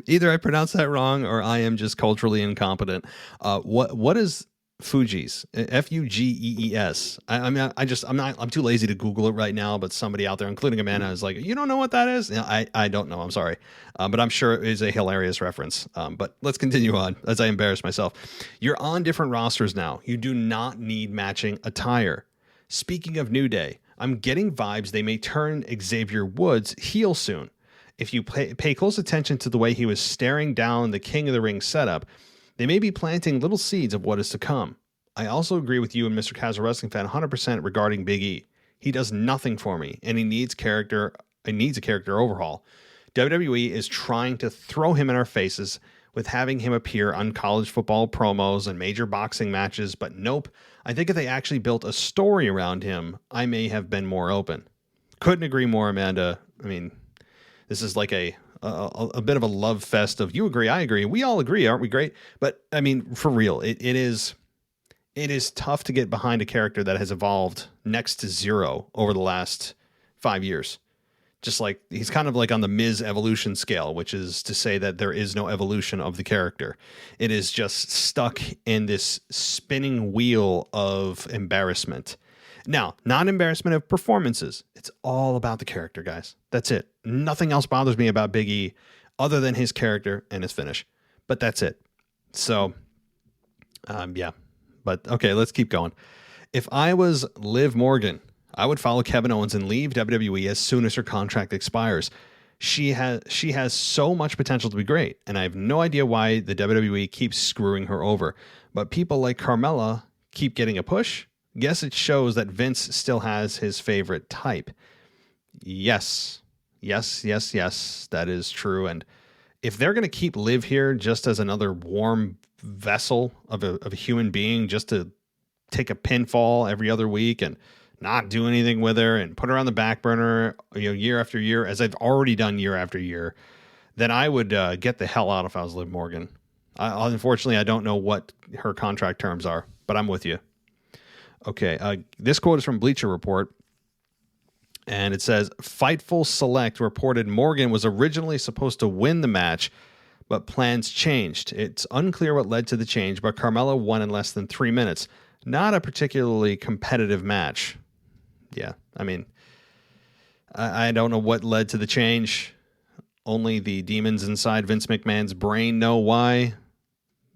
Either I pronounced that wrong or I am just culturally incompetent. What is Fugees? Fugees. I'm too lazy to Google it right now, but somebody out there, including Amanda, is like, you don't know what that is? I don't know. I'm sorry. But I'm sure it is a hilarious reference. But let's continue on as I embarrass myself. You're on different rosters now. You do not need matching attire. Speaking of New Day, I'm getting vibes they may turn Xavier Woods heel soon. If you pay close attention to the way he was staring down the King of the Ring setup, they may be planting little seeds of what is to come. I also agree with you and Mr. Casual Wrestling Fan 100% regarding Big E. He does nothing for me, and he needs a character overhaul. WWE is trying to throw him in our faces with having him appear on college football promos and major boxing matches, but nope. I think if they actually built a story around him, I may have been more open. Couldn't agree more, Amanda. I mean, this is like a bit of a love fest of you agree, I agree. We all agree, aren't we great? But I mean, for real, it is tough to get behind a character that has evolved next to zero over the last 5 years. Just like he's kind of like on the Miz evolution scale, which is to say that there is no evolution of the character. It is just stuck in this spinning wheel of embarrassment. Now, not embarrassment of performances. It's all about the character, guys. That's it. Nothing else bothers me about Big E other than his character and his finish. But that's it. So, yeah. But, okay, let's keep going. If I was Liv Morgan, I would follow Kevin Owens and leave WWE as soon as her contract expires. She has so much potential to be great, and I have no idea why the WWE keeps screwing her over. But people like Carmella keep getting a push. Guess it shows that Vince still has his favorite type. Yes. That is true. And if they're going to keep Liv here just as another warm vessel of a human being, just to take a pinfall every other week and not do anything with her and put her on the back burner, year after year, as I've already done year after year, then I would get the hell out if I was Liv Morgan. Unfortunately, I don't know what her contract terms are, but I'm with you. Okay, this quote is from Bleacher Report, and it says, Fightful Select reported Morgan was originally supposed to win the match, but plans changed. It's unclear what led to the change, but Carmella won in less than 3 minutes. Not a particularly competitive match. Yeah, I mean, I don't know what led to the change. Only the demons inside Vince McMahon's brain know why.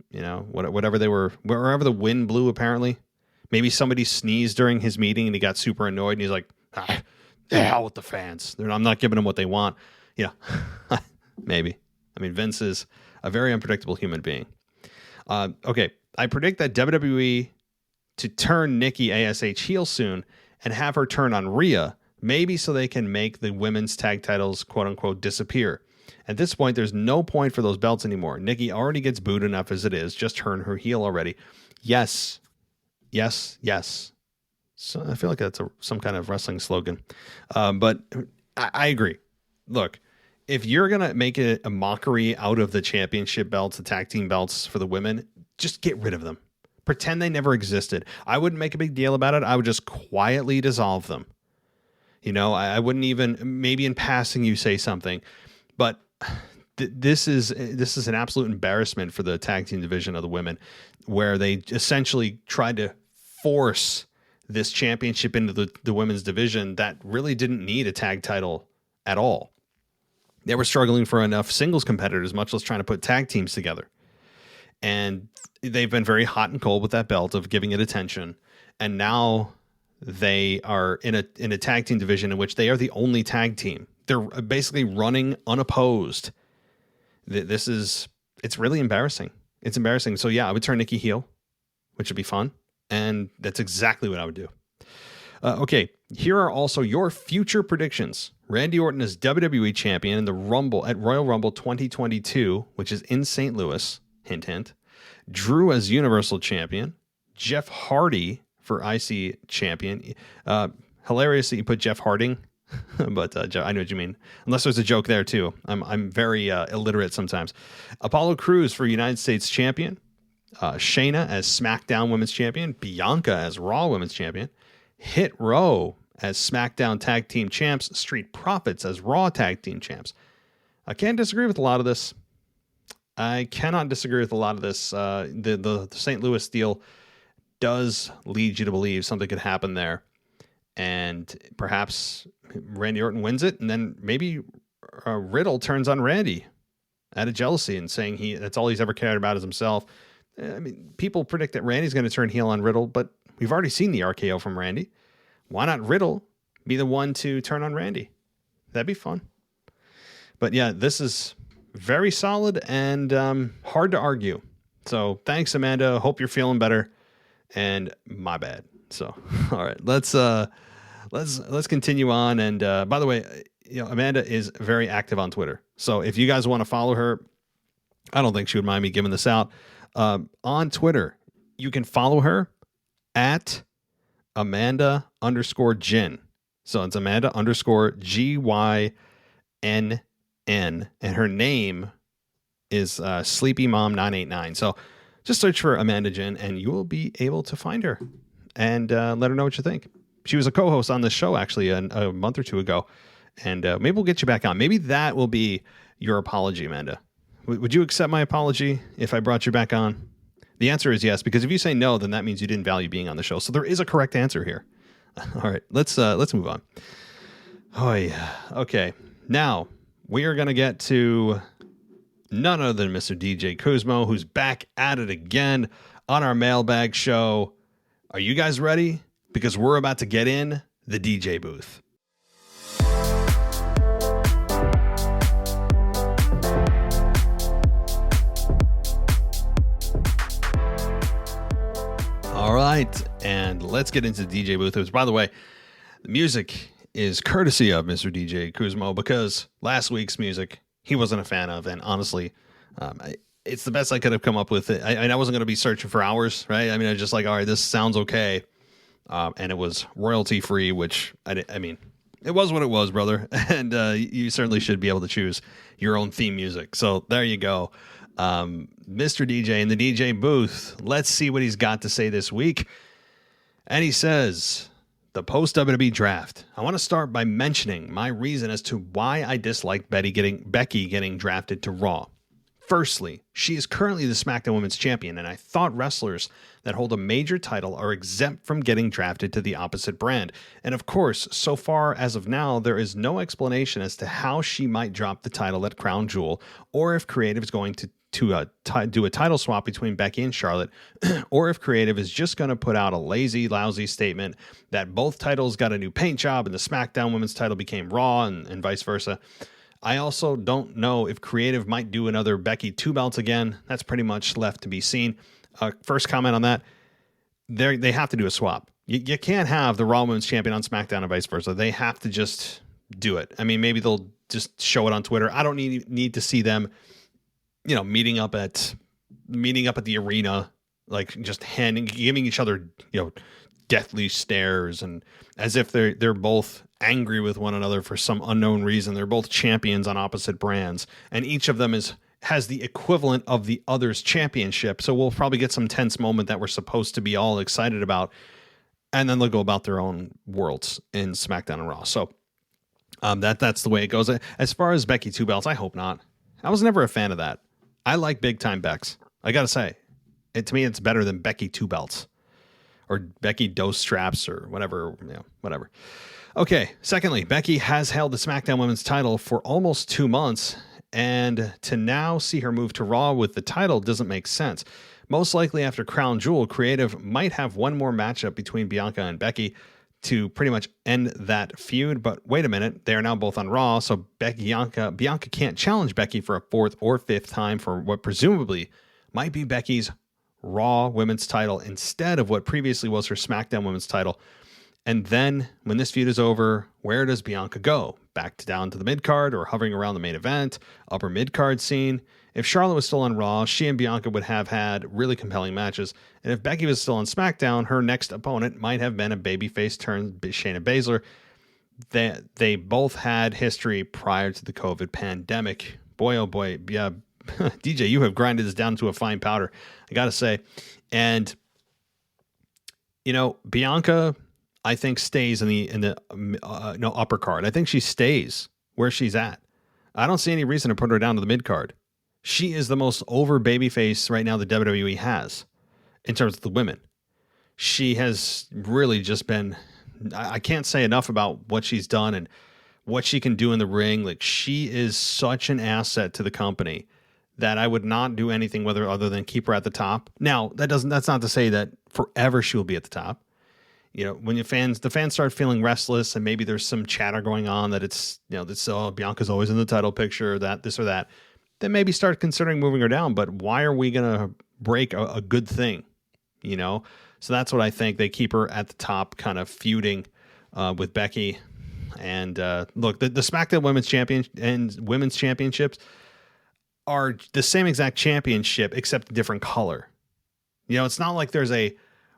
You know, whatever they were, wherever the wind blew, apparently. Maybe somebody sneezed during his meeting and he got super annoyed and he's like, the hell with the fans. I'm not giving them what they want. You know, maybe. I mean, Vince is a very unpredictable human being. Okay, I predict that WWE to turn Nikki ASH heel soon and have her turn on Rhea, maybe so they can make the women's tag titles, quote unquote, disappear. At this point, there's no point for those belts anymore. Nikki already gets booed enough as it is. Just turn her heel already. Yes. Yes. Yes. So I feel like that's some kind of wrestling slogan. But I agree. Look, if you're going to make it a mockery out of the championship belts, the tag team belts for the women, just get rid of them. Pretend they never existed. I wouldn't make a big deal about it. I would just quietly dissolve them. You know, I wouldn't even, maybe in passing you say something, but this is an absolute embarrassment for the tag team division of the women, where they essentially tried to force this championship into the women's division that really didn't need a tag title at all. They were struggling for enough singles competitors, much less trying to put tag teams together. And they've been very hot and cold with that belt of giving it attention. And now they are in a tag team division in which they are the only tag team. They're basically running unopposed. It's really embarrassing. It's embarrassing. So yeah, I would turn Nikki heel, which would be fun. And that's exactly what I would do. Okay, here are also your future predictions. Randy Orton is WWE champion in the Rumble at Royal Rumble 2022, which is in St. Louis. Hint, hint. Drew as Universal Champion. Jeff Hardy for IC Champion. Hilarious that you put Jeff Harding, but I know what you mean. Unless there's a joke there too. I'm very illiterate sometimes. Apollo Crews for United States Champion. Shayna as SmackDown Women's Champion. Bianca as Raw Women's Champion. Hit Row as SmackDown Tag Team Champs. Street Profits as Raw Tag Team Champs. I can't disagree with a lot of this. I cannot disagree with a lot of this. The St. Louis deal does lead you to believe something could happen there. And perhaps Randy Orton wins it, and then maybe Riddle turns on Randy out of jealousy and saying that's all he's ever cared about is himself. I mean, people predict that Randy's going to turn heel on Riddle, but we've already seen the RKO from Randy. Why not Riddle be the one to turn on Randy? That'd be fun. But yeah, this is very solid and hard to argue. So thanks, Amanda. Hope you're feeling better. And my bad. So all right, let's continue on. And by the way, Amanda is very active on Twitter. So if you guys want to follow her, I don't think she would mind me giving this out. On Twitter, you can follow her at Amanda_Gyn. So it's Amanda_GYNN. And her name is Sleepy Mom 989. So just search for Amanda Gyn and you will be able to find her and let her know what you think. She was a co-host on this show actually a month or two ago, and maybe we'll get you back on. Maybe that will be your apology, Amanda. Would you accept my apology if I brought you back on? The answer is yes, because if you say no, then that means you didn't value being on the show. So there is a correct answer here. All right, let's move on. Oh yeah. Okay. Now we are going to get to none other than Mr. DJ Kuzmo, who's back at it again on our Mailbag show. Are you guys ready? Because we're about to get in the DJ booth. All right, and let's get into the DJ booth. Which, by the way, the music is courtesy of Mr. DJ Kuzmo, because last week's music he wasn't a fan of, and honestly, it's the best I could have come up with. I wasn't going to be searching for hours, right? I mean, I was just like, all right, this sounds okay, and it was royalty free, which I mean, It was what it was, brother. And you certainly should be able to choose your own theme music. So there you go. Mr. DJ in the DJ booth. Let's see what he's got to say this week. And he says, the post-WWE draft. I want to start by mentioning my reason as to why I dislike Becky getting drafted to Raw. Firstly, she is currently the SmackDown Women's Champion, and I thought wrestlers that hold a major title are exempt from getting drafted to the opposite brand. And of course, so far as of now, there is no explanation as to how she might drop the title at Crown Jewel, or if Creative is going to do a title swap between Becky and Charlotte, or if Creative is just going to put out a lazy, lousy statement that both titles got a new paint job and the SmackDown Women's title became Raw and vice versa. I also don't know if Creative might do another Becky 2 belts again. That's pretty much left to be seen. First comment on that, they have to do a swap. You can't have the Raw Women's Champion on SmackDown and vice versa. They have to just do it. I mean, maybe they'll just show it on Twitter. I don't need to see them, meeting up at the arena, like just giving each other, deathly stares, and as if they're both angry with one another for some unknown reason. They're both champions on opposite brands, and each of them has the equivalent of the other's championship. So we'll probably get some tense moment that we're supposed to be all excited about, and then they'll go about their own worlds in SmackDown and Raw. So that's the way it goes. As far as Becky 2 belts, I hope not. I was never a fan of that. I like big time Bex. I gotta say, to me, it's better than Becky 2 belts or Becky Dose straps or whatever. Whatever. Okay. Secondly, Becky has held the SmackDown Women's title for almost 2 months, and to now see her move to Raw with the title doesn't make sense. Most likely after Crown Jewel, Creative might have one more matchup between Bianca and Becky to pretty much end that feud. But wait a minute, they are now both on Raw, so Bianca can't challenge Becky for a 4th or 5th time for what presumably might be Becky's Raw Women's title instead of what previously was her SmackDown Women's title. And then when this feud is over, where does Bianca go? Back down to the mid-card or hovering around the main event, upper mid-card scene? If Charlotte was still on Raw, she and Bianca would have had really compelling matches. And if Becky was still on SmackDown, her next opponent might have been a babyface turned Shayna Baszler. They both had history prior to the COVID pandemic. Boy, oh boy. Yeah, DJ, you have grinded this down to a fine powder, I got to say. And, Bianca, I think, stays in the upper card. I think she stays where she's at. I don't see any reason to put her down to the mid card. She is the most over babyface right now the WWE has in terms of the women. She has really just been, I can't say enough about what she's done and what she can do in the ring. Like, she is such an asset to the company that I would not do anything with her other than keep her at the top. Now, that's not to say that forever she will be at the top. When the fans start feeling restless and maybe there's some chatter going on that it's, Bianca's always in the title picture, that this or that, then maybe start considering moving her down. But why are we going to break a good thing? So that's what I think. They keep her at the top, kind of feuding with Becky. And look, the SmackDown Women's Champion and Women's Championships are the same exact championship except a different color. It's not like there's a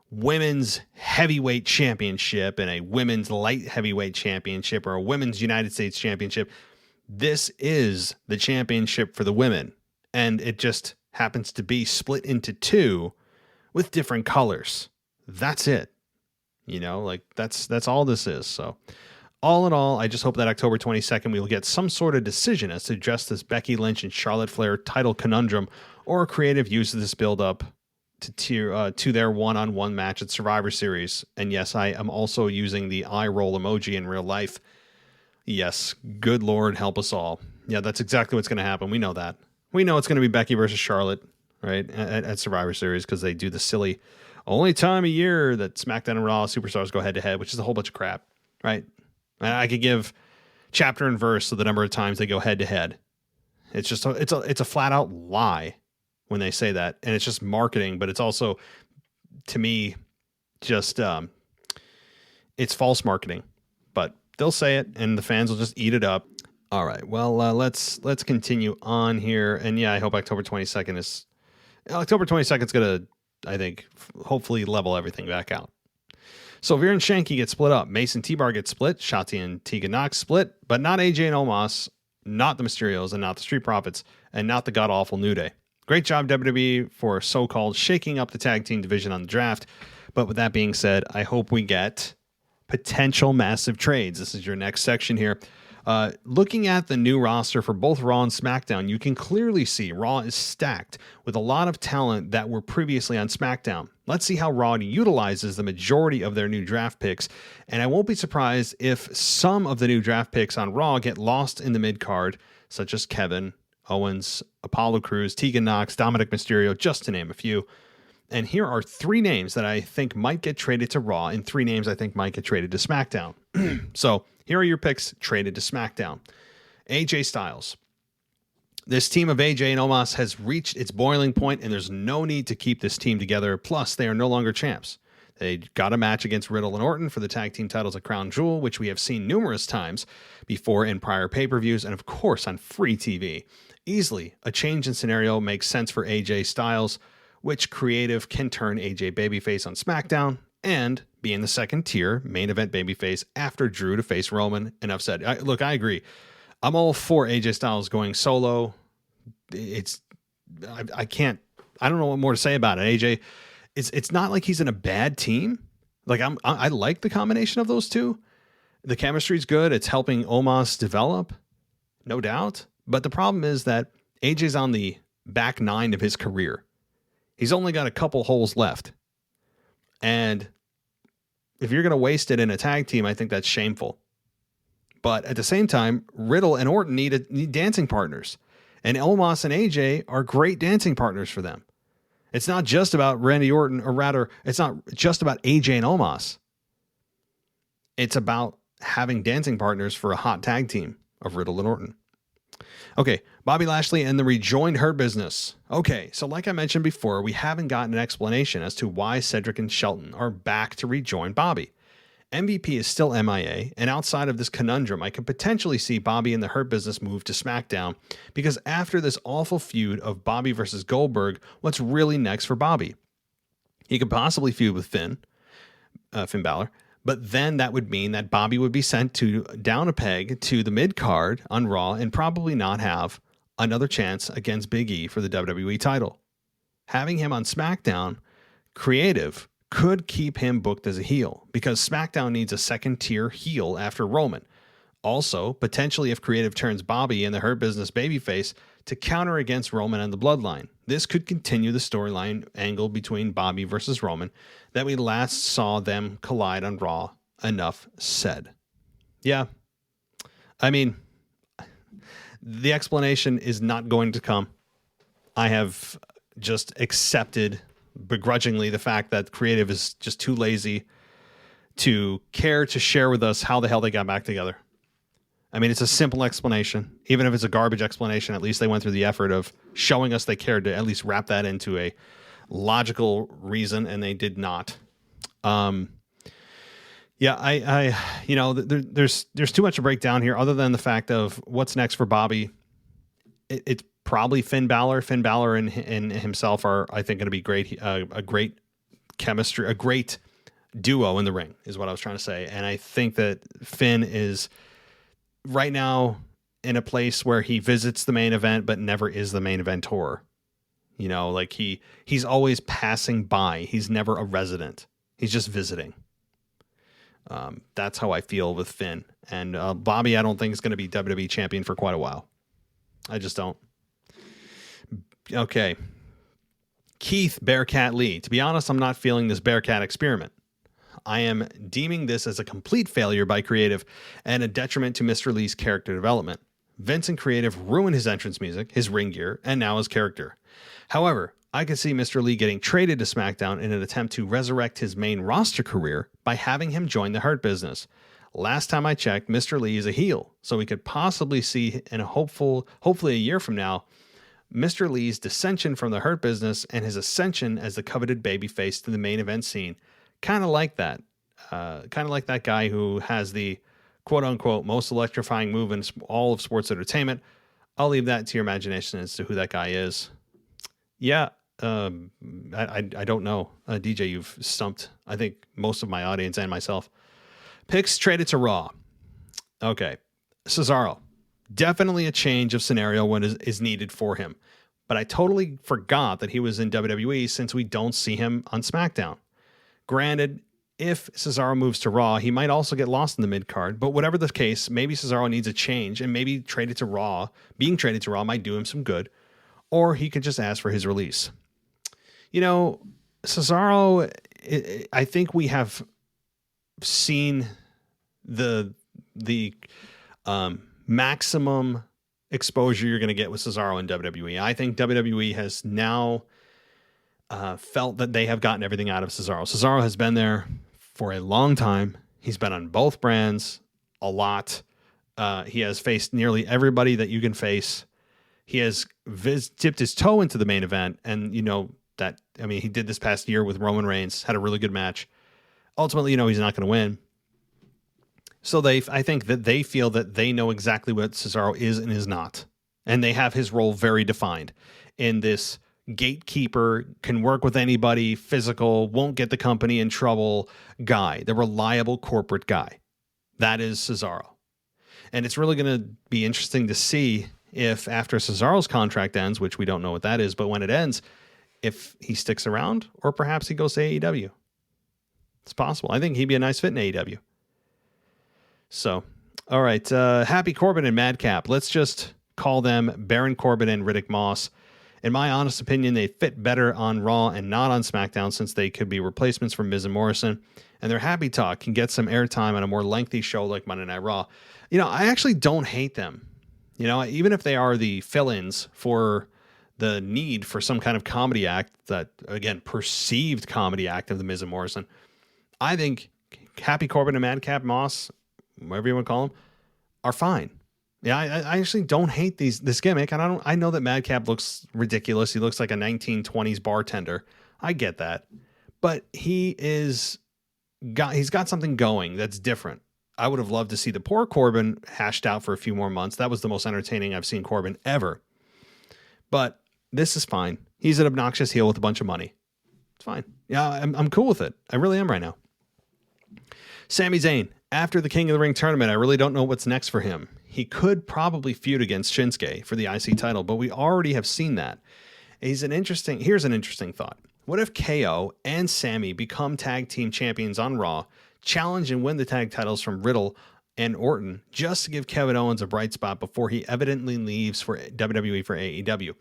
women's heavyweight championship and a women's light heavyweight championship or a women's United States championship. This is the championship for the women, and it just happens to be split into 2 with different colors. That's it. That's all this is. So all in all, I just hope that October 22nd we will get some sort of decision as to just this Becky Lynch and Charlotte Flair title conundrum, or Creative uses this build up to their one-on-one match at Survivor Series. And yes, I am also using the eye roll emoji in real life. Yes, good Lord, help us all. Yeah, that's exactly what's going to happen. We know that. We know it's going to be Becky versus Charlotte, right, at Survivor Series, because they do the silly only time of year that SmackDown and Raw superstars go head-to-head, which is a whole bunch of crap, right? And I could give chapter and verse of the number of times they go head-to-head. It's just it's a flat-out lie when they say that, and it's just marketing, but it's also, to me, just it's false marketing. But they'll say it, and the fans will just eat it up. All right, well, let's continue on here, and yeah, I hope October 22nd is going to, I think, hopefully level everything back out. Sylvia and Shanky get split up. Mason T-Bar gets split. Shotzi and Tegan Knox split, but not AJ and Omos, not the Mysterios, and not the Street Profits, and not the god-awful New Day. Great job, WWE, for so-called shaking up the tag team division on the draft. But with that being said, I hope we get potential massive trades. This is your next section here. Looking at the new roster for both Raw and SmackDown, you can clearly see Raw is stacked with a lot of talent that were previously on SmackDown. Let's see how Raw utilizes the majority of their new draft picks, and I won't be surprised if some of the new draft picks on Raw get lost in the mid-card, such as Kevin Owens, Apollo Crews, Tegan Knox, Dominic Mysterio, just to name a few. And here are 3 names that I think might get traded to Raw and 3 names I think might get traded to SmackDown. So here are your picks traded to SmackDown. AJ Styles. This team of AJ and Omos has reached its boiling point, and there's no need to keep this team together. Plus, they are no longer champs. They got a match against Riddle and Orton for the tag team titles at Crown Jewel, which we have seen numerous times before in prior pay-per-views and, of course, on free TV. Easily, a change in scenario makes sense for AJ Styles, which creative can turn AJ babyface on SmackDown and be in the second tier main event babyface after Drew to face Roman. Enough said. Look, I agree. I'm all for AJ Styles going solo. I don't know what more to say about it. AJ, it's not like he's in a bad team. Like I like the combination of those two. The chemistry's good. It's helping Omos develop, no doubt. But the problem is that AJ's on the back 9 of his career. He's only got a couple holes left. And if you're going to waste it in a tag team, I think that's shameful. But at the same time, Riddle and Orton need dancing partners. And Omos and AJ are great dancing partners for them. It's not just about Randy Orton, or rather, it's not just about AJ and Omos. It's about having dancing partners for a hot tag team of Riddle and Orton. Okay, Bobby Lashley and the rejoined Hurt Business. Okay, so like I mentioned before, we haven't gotten an explanation as to why Cedric and Shelton are back to rejoin Bobby. MVP is still MIA, and outside of this conundrum, I could potentially see Bobby and the Hurt Business move to SmackDown, because after this awful feud of Bobby versus Goldberg, what's really next for Bobby? He could possibly feud with Finn Balor, but then that would mean that Bobby would be sent down a peg to the mid-card on Raw and probably not have another chance against Big E for the WWE title. Having him on SmackDown, creative, could keep him booked as a heel, because SmackDown needs a second-tier heel after Roman. Also, potentially if creative turns Bobby and the Hurt Business babyface to counter against Roman and the Bloodline. This could continue the storyline angle between Bobby versus Roman that we last saw them collide on Raw. Enough said. Yeah. I mean, the explanation is not going to come. I have just accepted begrudgingly the fact that creative is just too lazy to care to share with us how the hell they got back together. I mean, it's a simple explanation. Even if it's a garbage explanation, at least they went through the effort of showing us they cared to at least wrap that into a logical reason, and they did not. Yeah, there's too much to break down here other than the fact of what's next for Bobby. It's probably Finn Balor. Finn Balor and himself are, I think, going to be great. A great chemistry, a great duo in the ring is what I was trying to say. And I think that Finn is right now in a place where he visits the main event, but never is the main eventor. You know, like he's always passing by. He's never a resident. He's just visiting. That's how I feel with Finn. And Bobby, I don't think is going to be WWE champion for quite a while. I just don't. Okay. Keith Bearcat Lee. To be honest, I'm not feeling this Bearcat experiment. I am deeming this as a complete failure by creative and a detriment to Mr. Lee's character development. Vince and creative ruined his entrance music, his ring gear, and now his character. However, I could see Mr. Lee getting traded to SmackDown in an attempt to resurrect his main roster career by having him join the Hurt Business. Last time I checked, Mr. Lee is a heel, so we could possibly see in hopefully a year from now, Mr. Lee's dissension from the Hurt Business and his ascension as the coveted babyface to the main event scene. Kind of like that. Kind of like that guy who has the quote-unquote most electrifying move in all of sports entertainment. I'll leave that to your imagination as to who that guy is. Yeah, I don't know. DJ, you've stumped, I think, most of my audience and myself. Picks traded to Raw. Okay. Cesaro. Definitely a change of scenario when is needed for him. But I totally forgot that he was in WWE since we don't see him on SmackDown. Granted, if Cesaro moves to Raw, he might also get lost in the mid-card. But whatever the case, maybe Cesaro needs a change, and maybe traded to Raw, being traded to Raw might do him some good. Or he could just ask for his release. You know, Cesaro, I think we have seen the maximum exposure you're going to get with Cesaro in WWE. I think WWE has now felt that they have gotten everything out of Cesaro. Cesaro has been there for a long time. He's been on both brands a lot. He has faced nearly everybody that you can face. He has dipped his toe into the main event. And, he did this past year with Roman Reigns, had a really good match. Ultimately, he's not going to win. So I think that they feel that they know exactly what Cesaro is and is not. And they have his role very defined in this gatekeeper, can work with anybody, physical, won't get the company in trouble guy, the reliable corporate guy. That is Cesaro. And it's really going to be interesting to see if after Cesaro's contract ends, which we don't know what that is, but when it ends, if he sticks around or perhaps he goes to AEW. It's possible. I think he'd be a nice fit in AEW. So, all right. Happy Corbin and Madcap. Let's just call them Baron Corbin and Riddick Moss. In my honest opinion, they fit better on Raw and not on SmackDown since they could be replacements for Miz and Morrison. And their happy talk can get some airtime on a more lengthy show like Monday Night Raw. I actually don't hate them. Even if they are the fill-ins for the need for some kind of comedy act that, again, perceived comedy act of the Miz and Morrison, I think Happy Corbin and Madcap Moss, whatever you want to call them, are fine. Yeah, I actually don't hate this gimmick, and I know that Madcap looks ridiculous. He looks like a 1920s bartender. I get that, but he's got something going that's different. I would have loved to see the poor Corbin hashed out for a few more months. That was the most entertaining I've seen Corbin ever. But this is fine. He's an obnoxious heel with a bunch of money. It's fine. Yeah, I'm cool with it. I really am right now. Sami Zayn. After the King of the Ring tournament, I really don't know what's next for him. He could probably feud against Shinsuke for the IC title, but we already have seen that. Here's an interesting thought. What if KO and Sami become tag team champions on Raw, challenge and win the tag titles from Riddle and Orton, just to give Kevin Owens a bright spot before he evidently leaves for WWE for AEW?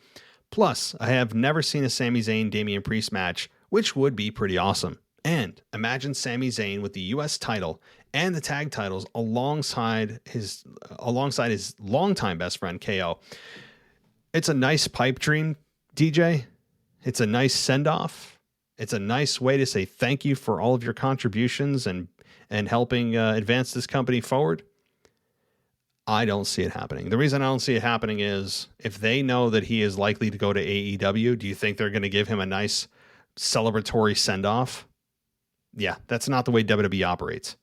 Plus, I have never seen a Sami Zayn Damian Priest match, which would be pretty awesome. And imagine Sami Zayn with the U.S. title and the tag titles alongside his longtime best friend KO. It's a nice pipe dream, DJ. It's a nice send-off. It's a nice way to say thank you for all of your contributions and helping advance this company forward. I don't see it happening. The reason I don't see it happening is if they know that he is likely to go to AEW, do you think they're going to give him a nice celebratory send-off? Yeah, that's not the way WWE operates.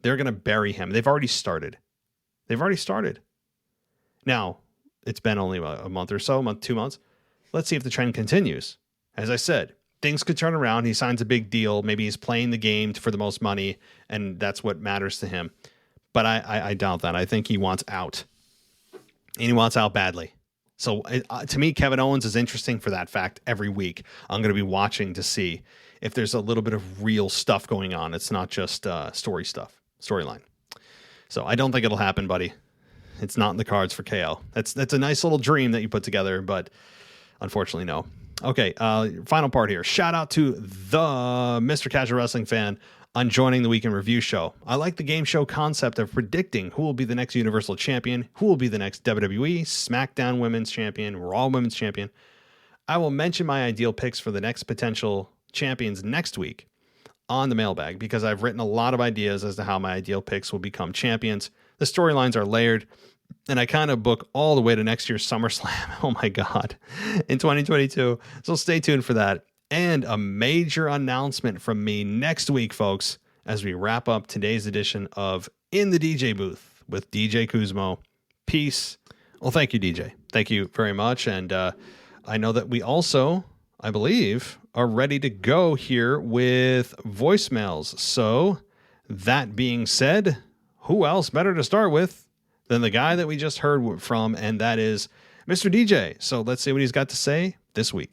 They're going to bury him. They've already started. Now, it's been only a month or so, 2 months. Let's see if the trend continues. As I said, things could turn around. He signs a big deal. Maybe he's playing the game for the most money, and that's what matters to him. But I doubt that. I think he wants out. And he wants out badly. So to me, Kevin Owens is interesting for that fact every week. I'm going to be watching to see if there's a little bit of real stuff going on. It's not just storyline. So I don't think it'll happen, buddy. It's not in the cards for KO. That's a nice little dream that you put together, but unfortunately, no. Okay, final part here. Shout out to the Mr. Casual Wrestling Fan on joining the Weekend Review Show. I like the game show concept of predicting who will be the next Universal Champion, who will be the next WWE, SmackDown Women's Champion, Raw Women's Champion. I will mention my ideal picks for the next potential champions next week on the mailbag because I've written a lot of ideas as to how my ideal picks will become champions. The storylines are layered, and I kind of book all the way to next year's SummerSlam. Oh my God, in 2022. So stay tuned for that. And a major announcement from me next week, folks, as we wrap up today's edition of In the DJ Booth with DJ Kuzmo. Peace. Well, thank you, DJ. Thank you very much. And I know that we also I believe, are ready to go here with voicemails. So, that being said, who else better to start with than the guy that we just heard from, and that is Mr. DJ. So, let's see what he's got to say this week.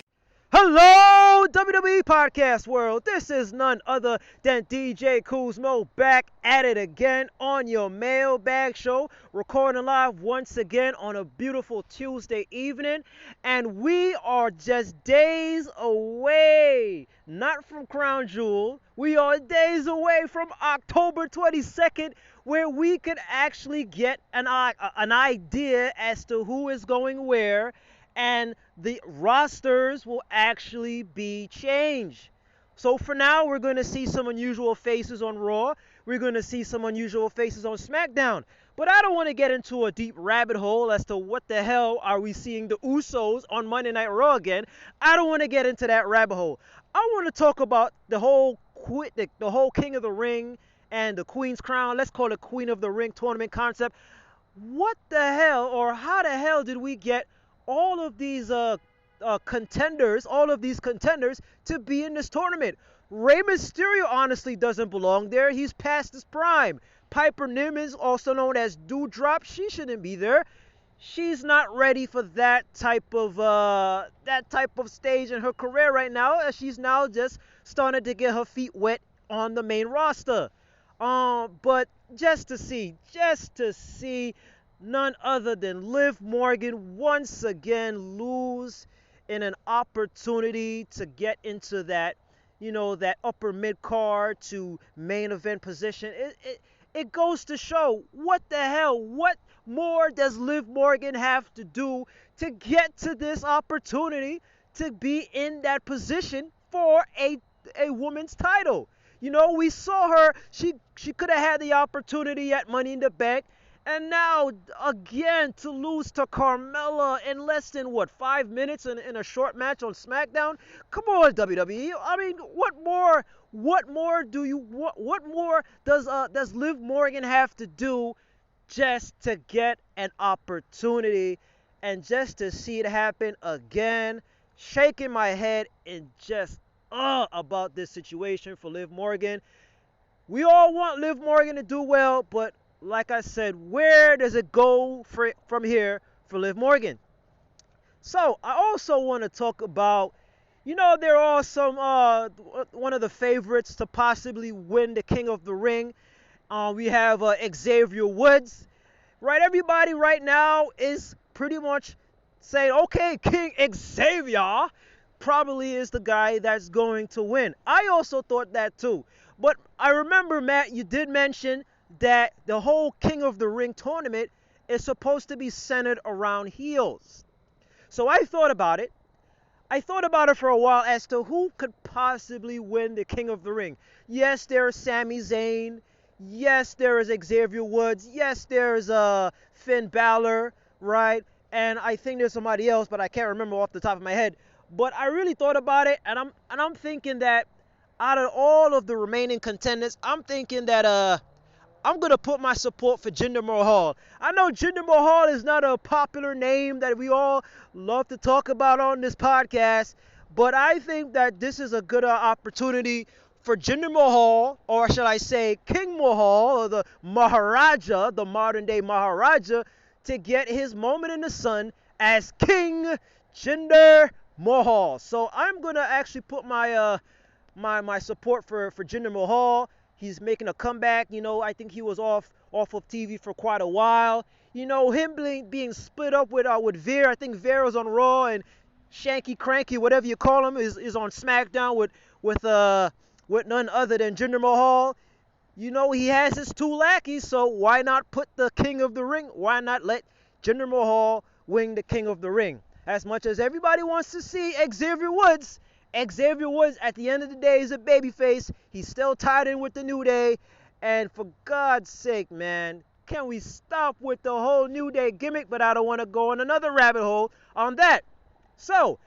Hello, WWE Podcast World. This is none other than DJ Kuzmo back at it again on your Mailbag show, recording live once again on a beautiful Tuesday evening. And we are just days away, not from Crown Jewel. We are days away from October 22nd, where we could actually get an idea as to who is going where, and the rosters will actually be changed. So for now, we're going to see some unusual faces on Raw. We're going to see some unusual faces on SmackDown. But I don't want to get into a deep rabbit hole as to what the hell are we seeing the Usos on Monday Night Raw again. I don't want to get into that rabbit hole. I want to talk about the whole King of the Ring and the Queen's Crown. Let's call it Queen of the Ring tournament concept. What the hell, or how the hell did we get all of these contenders to be in this tournament? Rey Mysterio honestly doesn't belong there. He's past his prime. Piper Niven, also known as Doudrop, she shouldn't be there. She's not ready for that type of stage in her career right now, as she's now just starting to get her feet wet on the main roster. But just to see none other than Liv Morgan once again lose in an opportunity to get into that, that upper mid card to main event position. It goes to show, what the hell, what more does Liv Morgan have to do to get to this opportunity to be in that position for a woman's title? We saw her, she could have had the opportunity at Money in the Bank. And now, again, to lose to Carmella in less than, 5 minutes in a short match on SmackDown? Come on, WWE. I mean, what more does Liv Morgan have to do just to get an opportunity and just to see it happen again? Shaking my head and just about this situation for Liv Morgan. We all want Liv Morgan to do well, but like I said, where does it go from here for Liv Morgan? So I also want to talk about, there are some one of the favorites to possibly win the King of the Ring. We have Xavier Woods, right? Everybody right now is pretty much saying, okay, King Xavier probably is the guy that's going to win. I also thought that too. But I remember, Matt, you did mention that the whole King of the Ring tournament is supposed to be centered around heels. So I thought about it. For a while as to who could possibly win the King of the Ring. Yes, there's Sami Zayn. Yes, there is Xavier Woods. Yes, there's Finn Balor, right? And I think there's somebody else, but I can't remember off the top of my head. But I really thought about it, and I'm thinking that out of all of the remaining contenders, I'm thinking that I'm going to put my support for Jinder Mahal. I know Jinder Mahal is not a popular name that we all love to talk about on this podcast, but I think that this is a good opportunity for Jinder Mahal, or should I say King Mahal, or the Maharaja, the modern-day Maharaja, to get his moment in the sun as King Jinder Mahal. So I'm going to actually put my my support for Jinder Mahal. He's making a comeback. I think he was off of TV for quite a while. Him being split up with Veer. I think Veer was on Raw, and Shanky Cranky, whatever you call him, is on SmackDown with none other than Jinder Mahal. He has his two lackeys, so why not put the King of the Ring? Why not let Jinder Mahal win the King of the Ring? As much as everybody wants to see Xavier Woods at the end of the day is a babyface. He's still tied in with the New Day. And for God's sake, man, can we stop with the whole New Day gimmick? But I don't want to go on another rabbit hole on that. So,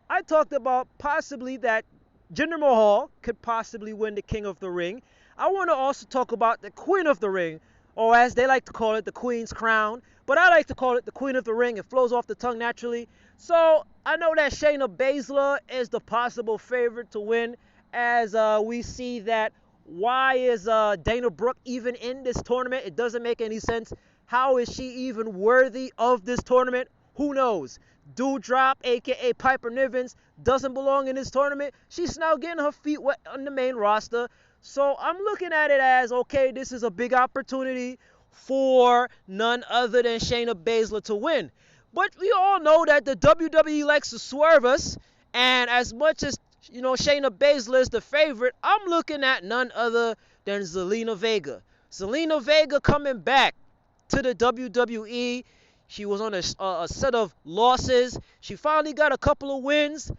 I talked about possibly that Jinder Mahal could possibly win the King of the Ring. I want to also talk about the Queen of the Ring, or as they like to call it, the Queen's Crown. But I like to call it the Queen of the Ring. It flows off the tongue naturally. So I know that Shayna Baszler is the possible favorite to win, as we see that why is Dana Brooke even in this tournament? It doesn't make any sense. How is she even worthy of this tournament? Who knows? Doudrop, a.k.a. Piper Nivens, doesn't belong in this tournament. She's now getting her feet wet on the main roster. So I'm looking at it as, okay, this is a big opportunity for none other than Shayna Baszler to win. But we all know that the WWE likes to swerve us. And as much as, Shayna Baszler is the favorite, I'm looking at none other than Zelina Vega. Zelina Vega coming back to the WWE. She was on a set of losses. She finally got a couple of wins.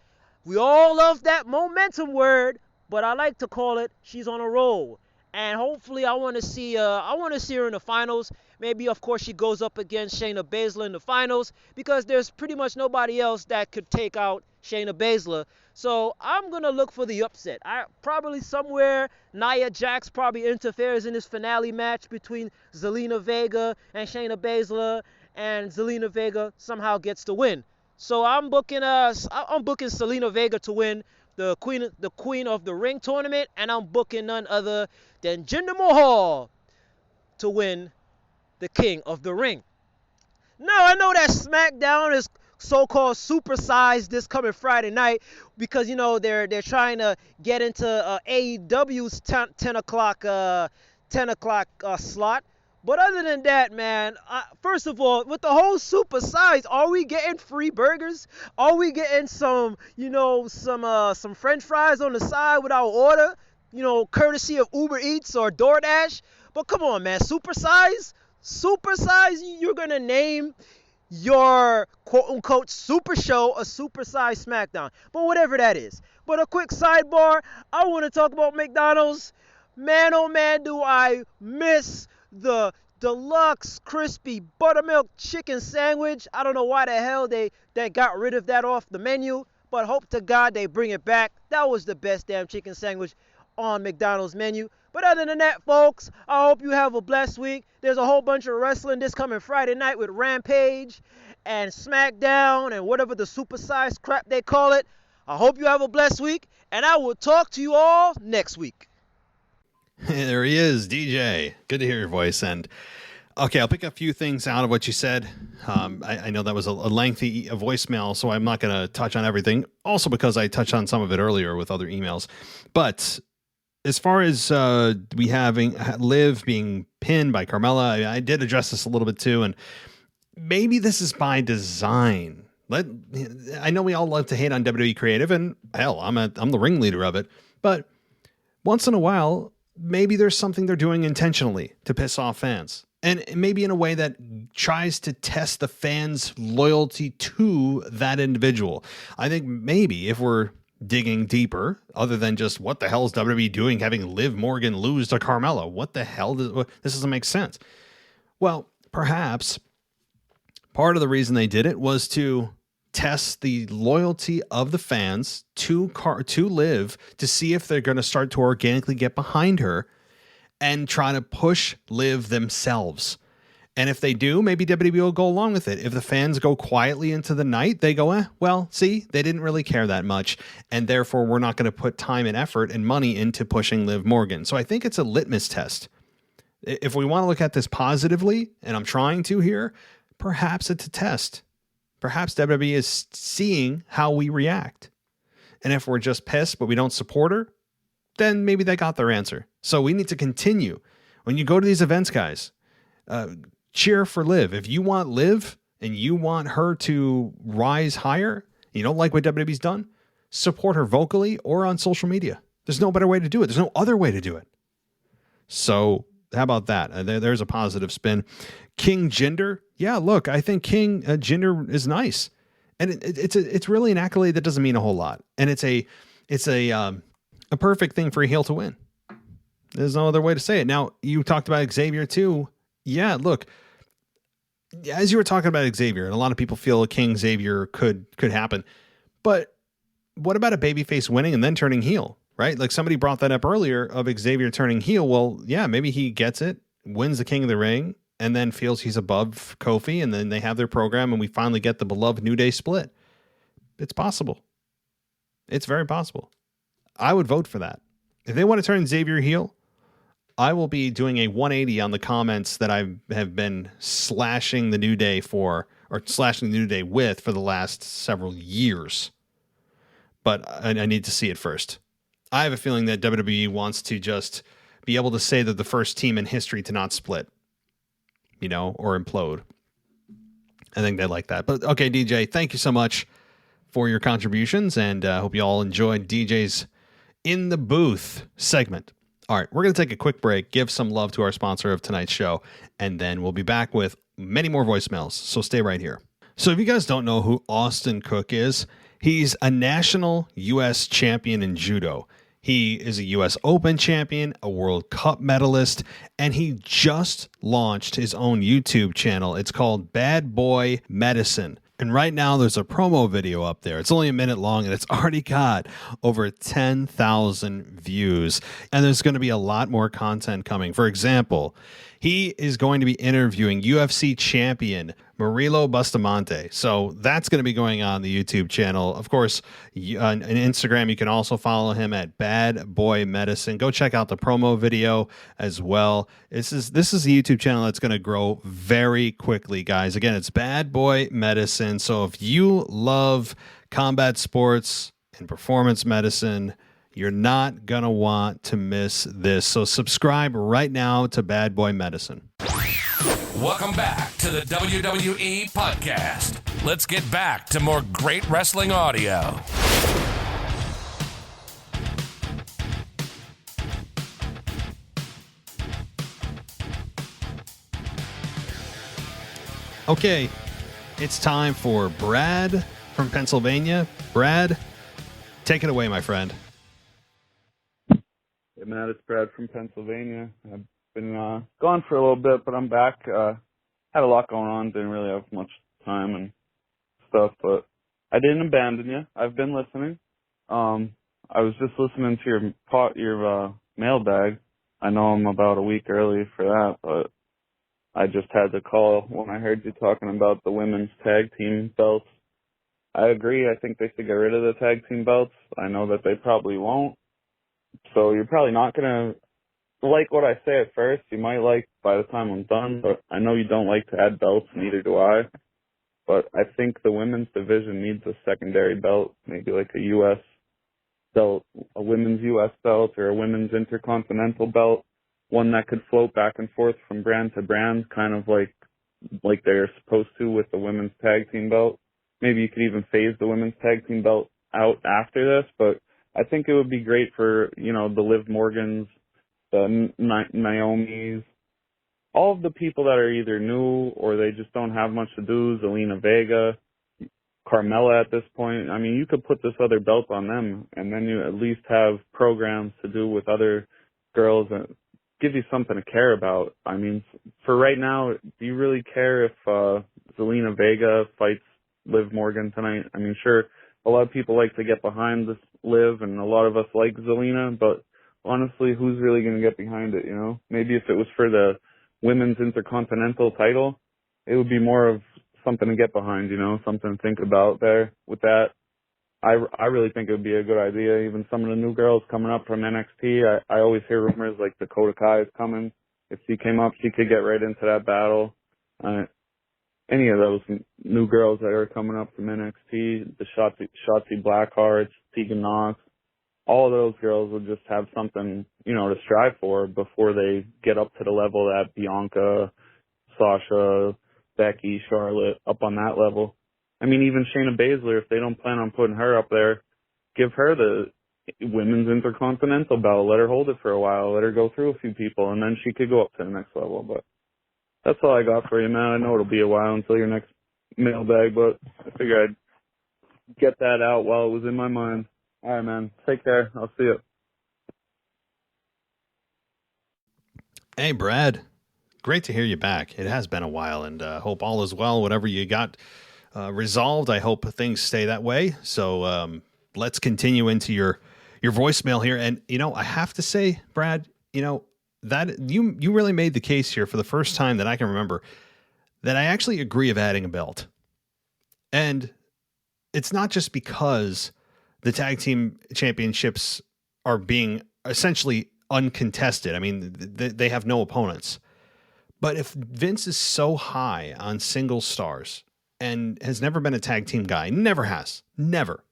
We all love that momentum word, but I like to call it she's on a roll. And hopefully I want to see her in the finals. Maybe, of course, she goes up against Shayna Baszler in the finals, because there's pretty much nobody else that could take out Shayna Baszler. So I'm going to look for the upset. Probably somewhere Nia Jax probably interferes in this finale match between Zelina Vega and Shayna Baszler, and Zelina Vega somehow gets the win. So I'm booking Zelina Vega to win the Queen of the Ring tournament, and I'm booking none other than Jinder Mahal to win the King of the Ring. Now I know that SmackDown is so-called supersized this coming Friday night, because they're trying to get into AEW's 10 o'clock slot. But other than that, man, first of all, with the whole super size, are we getting free burgers? Are we getting some French fries on the side with our order? Courtesy of Uber Eats or DoorDash? But come on, man, super size? Super size? You're going to name your quote-unquote super show a super-sized SmackDown. But whatever that is. But a quick sidebar, I want to talk about McDonald's. Man, oh man, do I miss the deluxe crispy buttermilk chicken sandwich. I don't know why the hell they got rid of that off the menu, but hope to God they bring it back. That was the best damn chicken sandwich on McDonald's menu. But other than that, folks, I hope you have a blessed week. There's a whole bunch of wrestling this coming Friday night with Rampage and SmackDown and whatever the supersized crap they call it. I hope you have a blessed week, and I will talk to you all next week. There he is, DJ. Good to hear your voice. And okay, I'll pick a few things out of what you said. I know that was a lengthy voicemail, so I'm not going to touch on everything. Also because I touched on some of it earlier with other emails. But as far as we having Liv being pinned by Carmella, I did address this a little bit too. And maybe this is by design. I know we all love to hate on WWE Creative, and hell, I'm the ringleader of it. But once in a while, maybe there's something they're doing intentionally to piss off fans, and maybe in a way that tries to test the fans' loyalty to that individual. I think maybe if we're digging deeper, other than just what the hell is WWE doing having Liv Morgan lose to Carmella? What the hell? This doesn't make sense. Well, perhaps part of the reason they did it was to test the loyalty of the fans to Liv, to see if they're going to start to organically get behind her and try to push Liv themselves. And if they do, maybe WWE will go along with it. If the fans go quietly into the night, they go, well, see, they didn't really care that much, and therefore we're not going to put time and effort and money into pushing Liv Morgan. So I think it's a litmus test. If we want to look at this positively, and I'm trying to here, perhaps it's a test. Perhaps WWE is seeing how we react. And if we're just pissed but we don't support her, then maybe they got their answer. So we need to continue. When you go to these events, guys, cheer for Liv. If you want Liv and you want her to rise higher, you don't like what WWE's done, support her vocally or on social media. There's no better way to do it. There's no other way to do it. So how about that? There's a positive spin. King Jinder. Yeah, look, I think King Jinder is nice. And it's really an accolade that doesn't mean a whole lot. And it's a perfect thing for a heel to win. There's no other way to say it. Now, you talked about Xavier too. Yeah, look, as you were talking about Xavier, and a lot of people feel a King Xavier could happen. But what about a babyface winning and then turning heel, right? Like somebody brought that up earlier of Xavier turning heel. Well, yeah, maybe he gets it. wins the King of the Ring, and then feels he's above Kofi, and then they have their program, and we finally get the beloved New Day split. It's possible. It's very possible. I would vote for that. If they want to turn Xavier heel, I will be doing a 180 on the comments that I have been slashing the New Day for, or slashing the New Day with, for the last several years. But I need to see it first. I have a feeling that WWE wants to just be able to say they're the first team in history to not split, or implode. I think they like that. But okay, DJ, thank you so much for your contributions, and I hope you all enjoyed DJ's In the Booth segment. All right, we're going to take a quick break, give some love to our sponsor of tonight's show, and then we'll be back with many more voicemails, so stay right here. So if you guys don't know who Austin Cook is, he's a national U.S. champion in judo. He is a U.S. Open champion, a World Cup medalist, and he just launched his own YouTube channel. It's called Bad Boy Medicine. And right now there's a promo video up there. It's only a minute long, and it's already got over 10,000 views. And there's going to be a lot more content coming. For example, he is going to be interviewing UFC champion Murilo Bustamante. So that's going to be going on the YouTube channel. Of course, on Instagram, you can also follow him at Bad Boy Medicine. Go check out the promo video as well. This is a YouTube channel that's going to grow very quickly, guys. Again, it's Bad Boy Medicine. So if you love combat sports and performance medicine, you're not going to want to miss this. So subscribe right now to Bad Boy Medicine. Welcome back to the WWE Podcast. Let's get back to more great wrestling audio. Okay, it's time for Brad from Pennsylvania. Brad, take it away, my friend. Hey, Matt, it's Brad from Pennsylvania. I've been gone for a little bit, but I'm back. Had a lot going on, didn't really have much time and stuff, but I didn't abandon you. I've been listening. I was just listening to your mailbag. I know I'm about a week early for that, but I just had to call when I heard you talking about the women's tag team belts. I agree. I think they should get rid of the tag team belts. I know that they probably won't. So you're probably not going to like what I say at first. You might like by the time I'm done, but I know you don't like to add belts, neither do I. But I think the women's division needs a secondary belt, maybe like a U.S. belt, a women's U.S. belt or a women's intercontinental belt, one that could float back and forth from brand to brand, kind of like they're supposed to with the women's tag team belt. Maybe you could even phase the women's tag team belt out after this, but I think it would be great for, the Liv Morgans, the Naomis, all of the people that are either new or they just don't have much to do, Zelina Vega, Carmella at this point. I mean, you could put this other belt on them, and then you at least have programs to do with other girls and give you something to care about. I mean, for right now, do you really care if Zelina Vega fights Liv Morgan tonight? I mean, sure, a lot of people like to get behind this Liv, and a lot of us like Zelina, but honestly, who's really going to get behind it, Maybe if it was for the women's intercontinental title, it would be more of something to get behind, something to think about there with that. I really think it would be a good idea. Even some of the new girls coming up from NXT, I always hear rumors like Dakota Kai is coming. If she came up, she could get right into that battle. Any of those new girls that are coming up from NXT, the Shotzi Blackhearts, Tegan Knox, all of those girls would just have something, to strive for before they get up to the level that Bianca, Sasha, Becky, Charlotte, up on that level. I mean, even Shayna Baszler, if they don't plan on putting her up there, give her the women's intercontinental belt, let her hold it for a while, let her go through a few people, and then she could go up to the next level. But that's all I got for you, man. I know it'll be a while until your next mailbag, but I figured I'd get that out while it was in my mind. All right, man. Take care. I'll see you. Hey, Brad. Great to hear you back. It has been a while, and hope all is well. Whatever you got resolved, I hope things stay that way. So let's continue into your voicemail here. And, I have to say, Brad, that you really made the case here for the first time that I can remember that I actually agree of adding a belt. And it's not just because the tag team championships are being essentially uncontested. I mean, they have no opponents. But if Vince is so high on single stars and has never been a tag team guy, never has, never,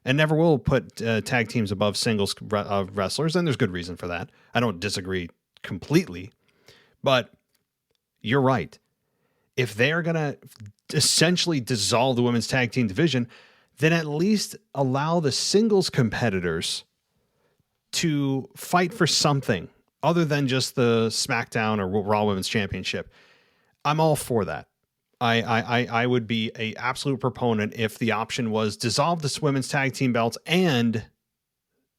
and never will put tag teams above singles wrestlers, and there's good reason for that. I don't disagree completely, but you're right. If they're going to essentially dissolve the women's tag team division, then at least allow the singles competitors to fight for something other than just the SmackDown or Raw Women's Championship. I'm all for that. I would be a absolute proponent if the option was dissolve the women's tag team belts and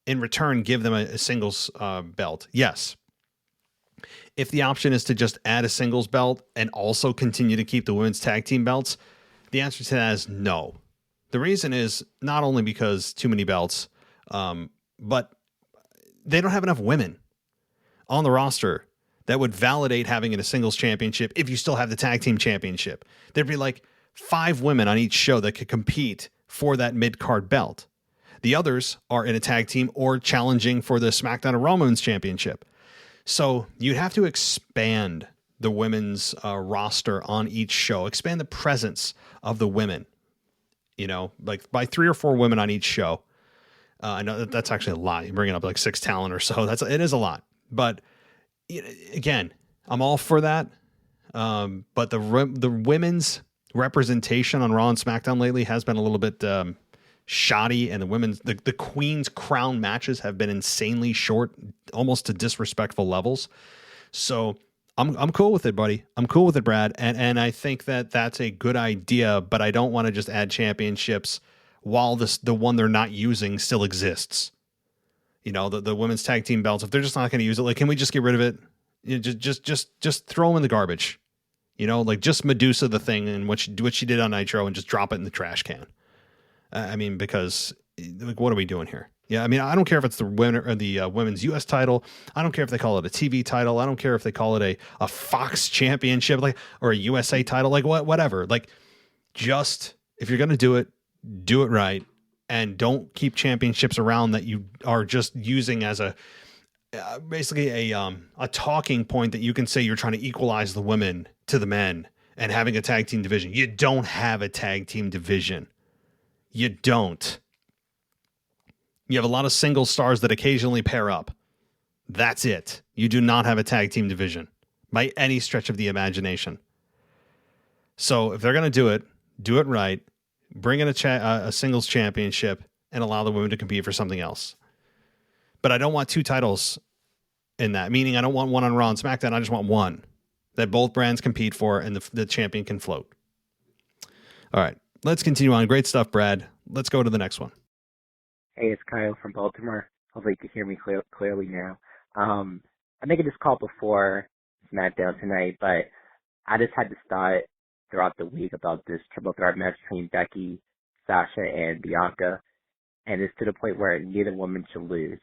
in return give them a singles belt. Yes. If the option is to just add a singles belt and also continue to keep the women's tag team belts, the answer to that is no. The reason is not only because too many belts, but they don't have enough women on the roster that would validate having a singles championship if you still have the tag team championship. There'd be like 5 women on each show that could compete for that mid-card belt. The others are in a tag team or challenging for the SmackDown or Raw Women's Championship. So you'd have to expand the women's roster on each show, expand the presence of the women, like by 3 or 4 women on each show. I know that's actually a lot. You're bringing up like 6 talent or so. It is a lot. But again, I'm all for that. But the women's representation on Raw and SmackDown lately has been a little bit shoddy, and the Queen's Crown matches have been insanely short, almost to disrespectful levels. So I'm cool with it, buddy. I'm cool with it, Brad. And I think that that's a good idea, but I don't want to just add championships while the one they're not using still exists. The women's tag team belts, if they're just not going to use it, like, can we just get rid of it? Just throw them in the garbage. Like just Medusa the thing and what she did on Nitro and just drop it in the trash can. I mean, because like, what are we doing here? Yeah, I mean, I don't care if it's the winner or the women's U.S. title. I don't care if they call it a TV title. I don't care if they call it a Fox championship, like, or a USA title, like whatever. Like, just if you're gonna do it right, and don't keep championships around that you are just using as basically a talking point that you can say you're trying to equalize the women to the men and having a tag team division. You don't have a tag team division. You don't. You have a lot of single stars that occasionally pair up. That's it. You do not have a tag team division by any stretch of the imagination. So if they're going to do it right, bring in a singles championship and allow the women to compete for something else. But I don't want 2 titles in that, meaning I don't want one on Raw and SmackDown. I just want one that both brands compete for and the champion can float. All right, let's continue on. Great stuff, Brad. Let's go to the next one. Hey, it's Kyle from Baltimore. Hopefully you can hear me clearly now. I'm making this call before SmackDown tonight, but I just had this thought throughout the week about this triple threat match between Becky, Sasha, and Bianca, and it's to the point where neither woman should lose.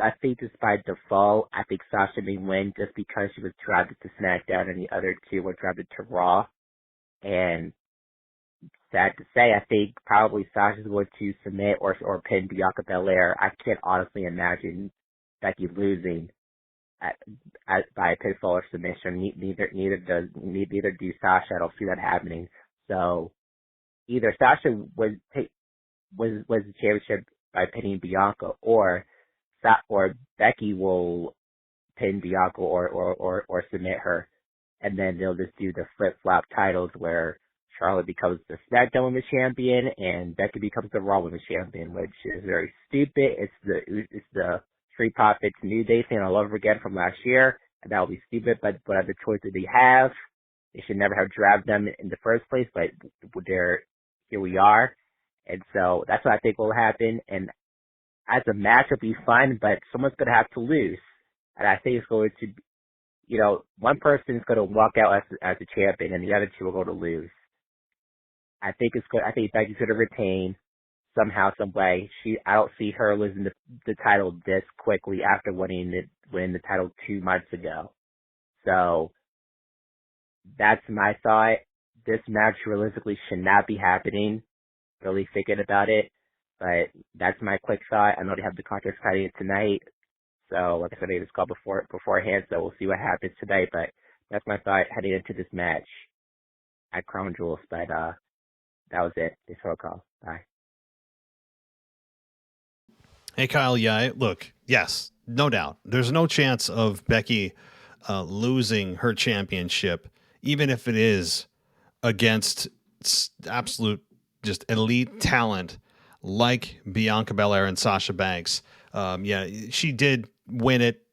I think just by default, I think Sasha may win just because she was drafted to SmackDown and the other 2 were drafted to Raw. And sad to say, I think probably Sasha's going to submit or pin Bianca Belair. I can't honestly imagine Becky losing by a pinfall or submission. Neither do Sasha. I don't see that happening. So either Sasha was the championship by pinning Bianca, or Becky will pin Bianca or submit her, and then they'll just do the flip-flop titles where Charlotte becomes the SmackDown Women's Champion and Becky becomes the Raw Women's Champion, which is very stupid. It's the Street Profits New Day thing all over again from last year, and that would be stupid. But whatever choice that they have, they should never have drafted them in the first place. But here we are, and so that's what I think will happen. And as a match, it'll be fun, but someone's going to have to lose. And I think it's going to, one person is going to walk out as a champion and the other 2 are going to lose. I think Becky's going to retain. somehow, some way. I don't see her losing the title this quickly after winning the title 2 months ago. So that's my thought. This match realistically should not be happening. Really thinking about it, but that's my quick thought. I know they have the contract fighting tonight, so like I said, they just called beforehand, so we'll see what happens tonight. But that's my thought heading into this match at Crown Jewels. But that was it. This whole call. Bye. Hey, Kyle. Yeah, look, yes, no doubt. There's no chance of Becky losing her championship, even if it is against absolute just elite talent like Bianca Belair and Sasha Banks. Yeah, she did win it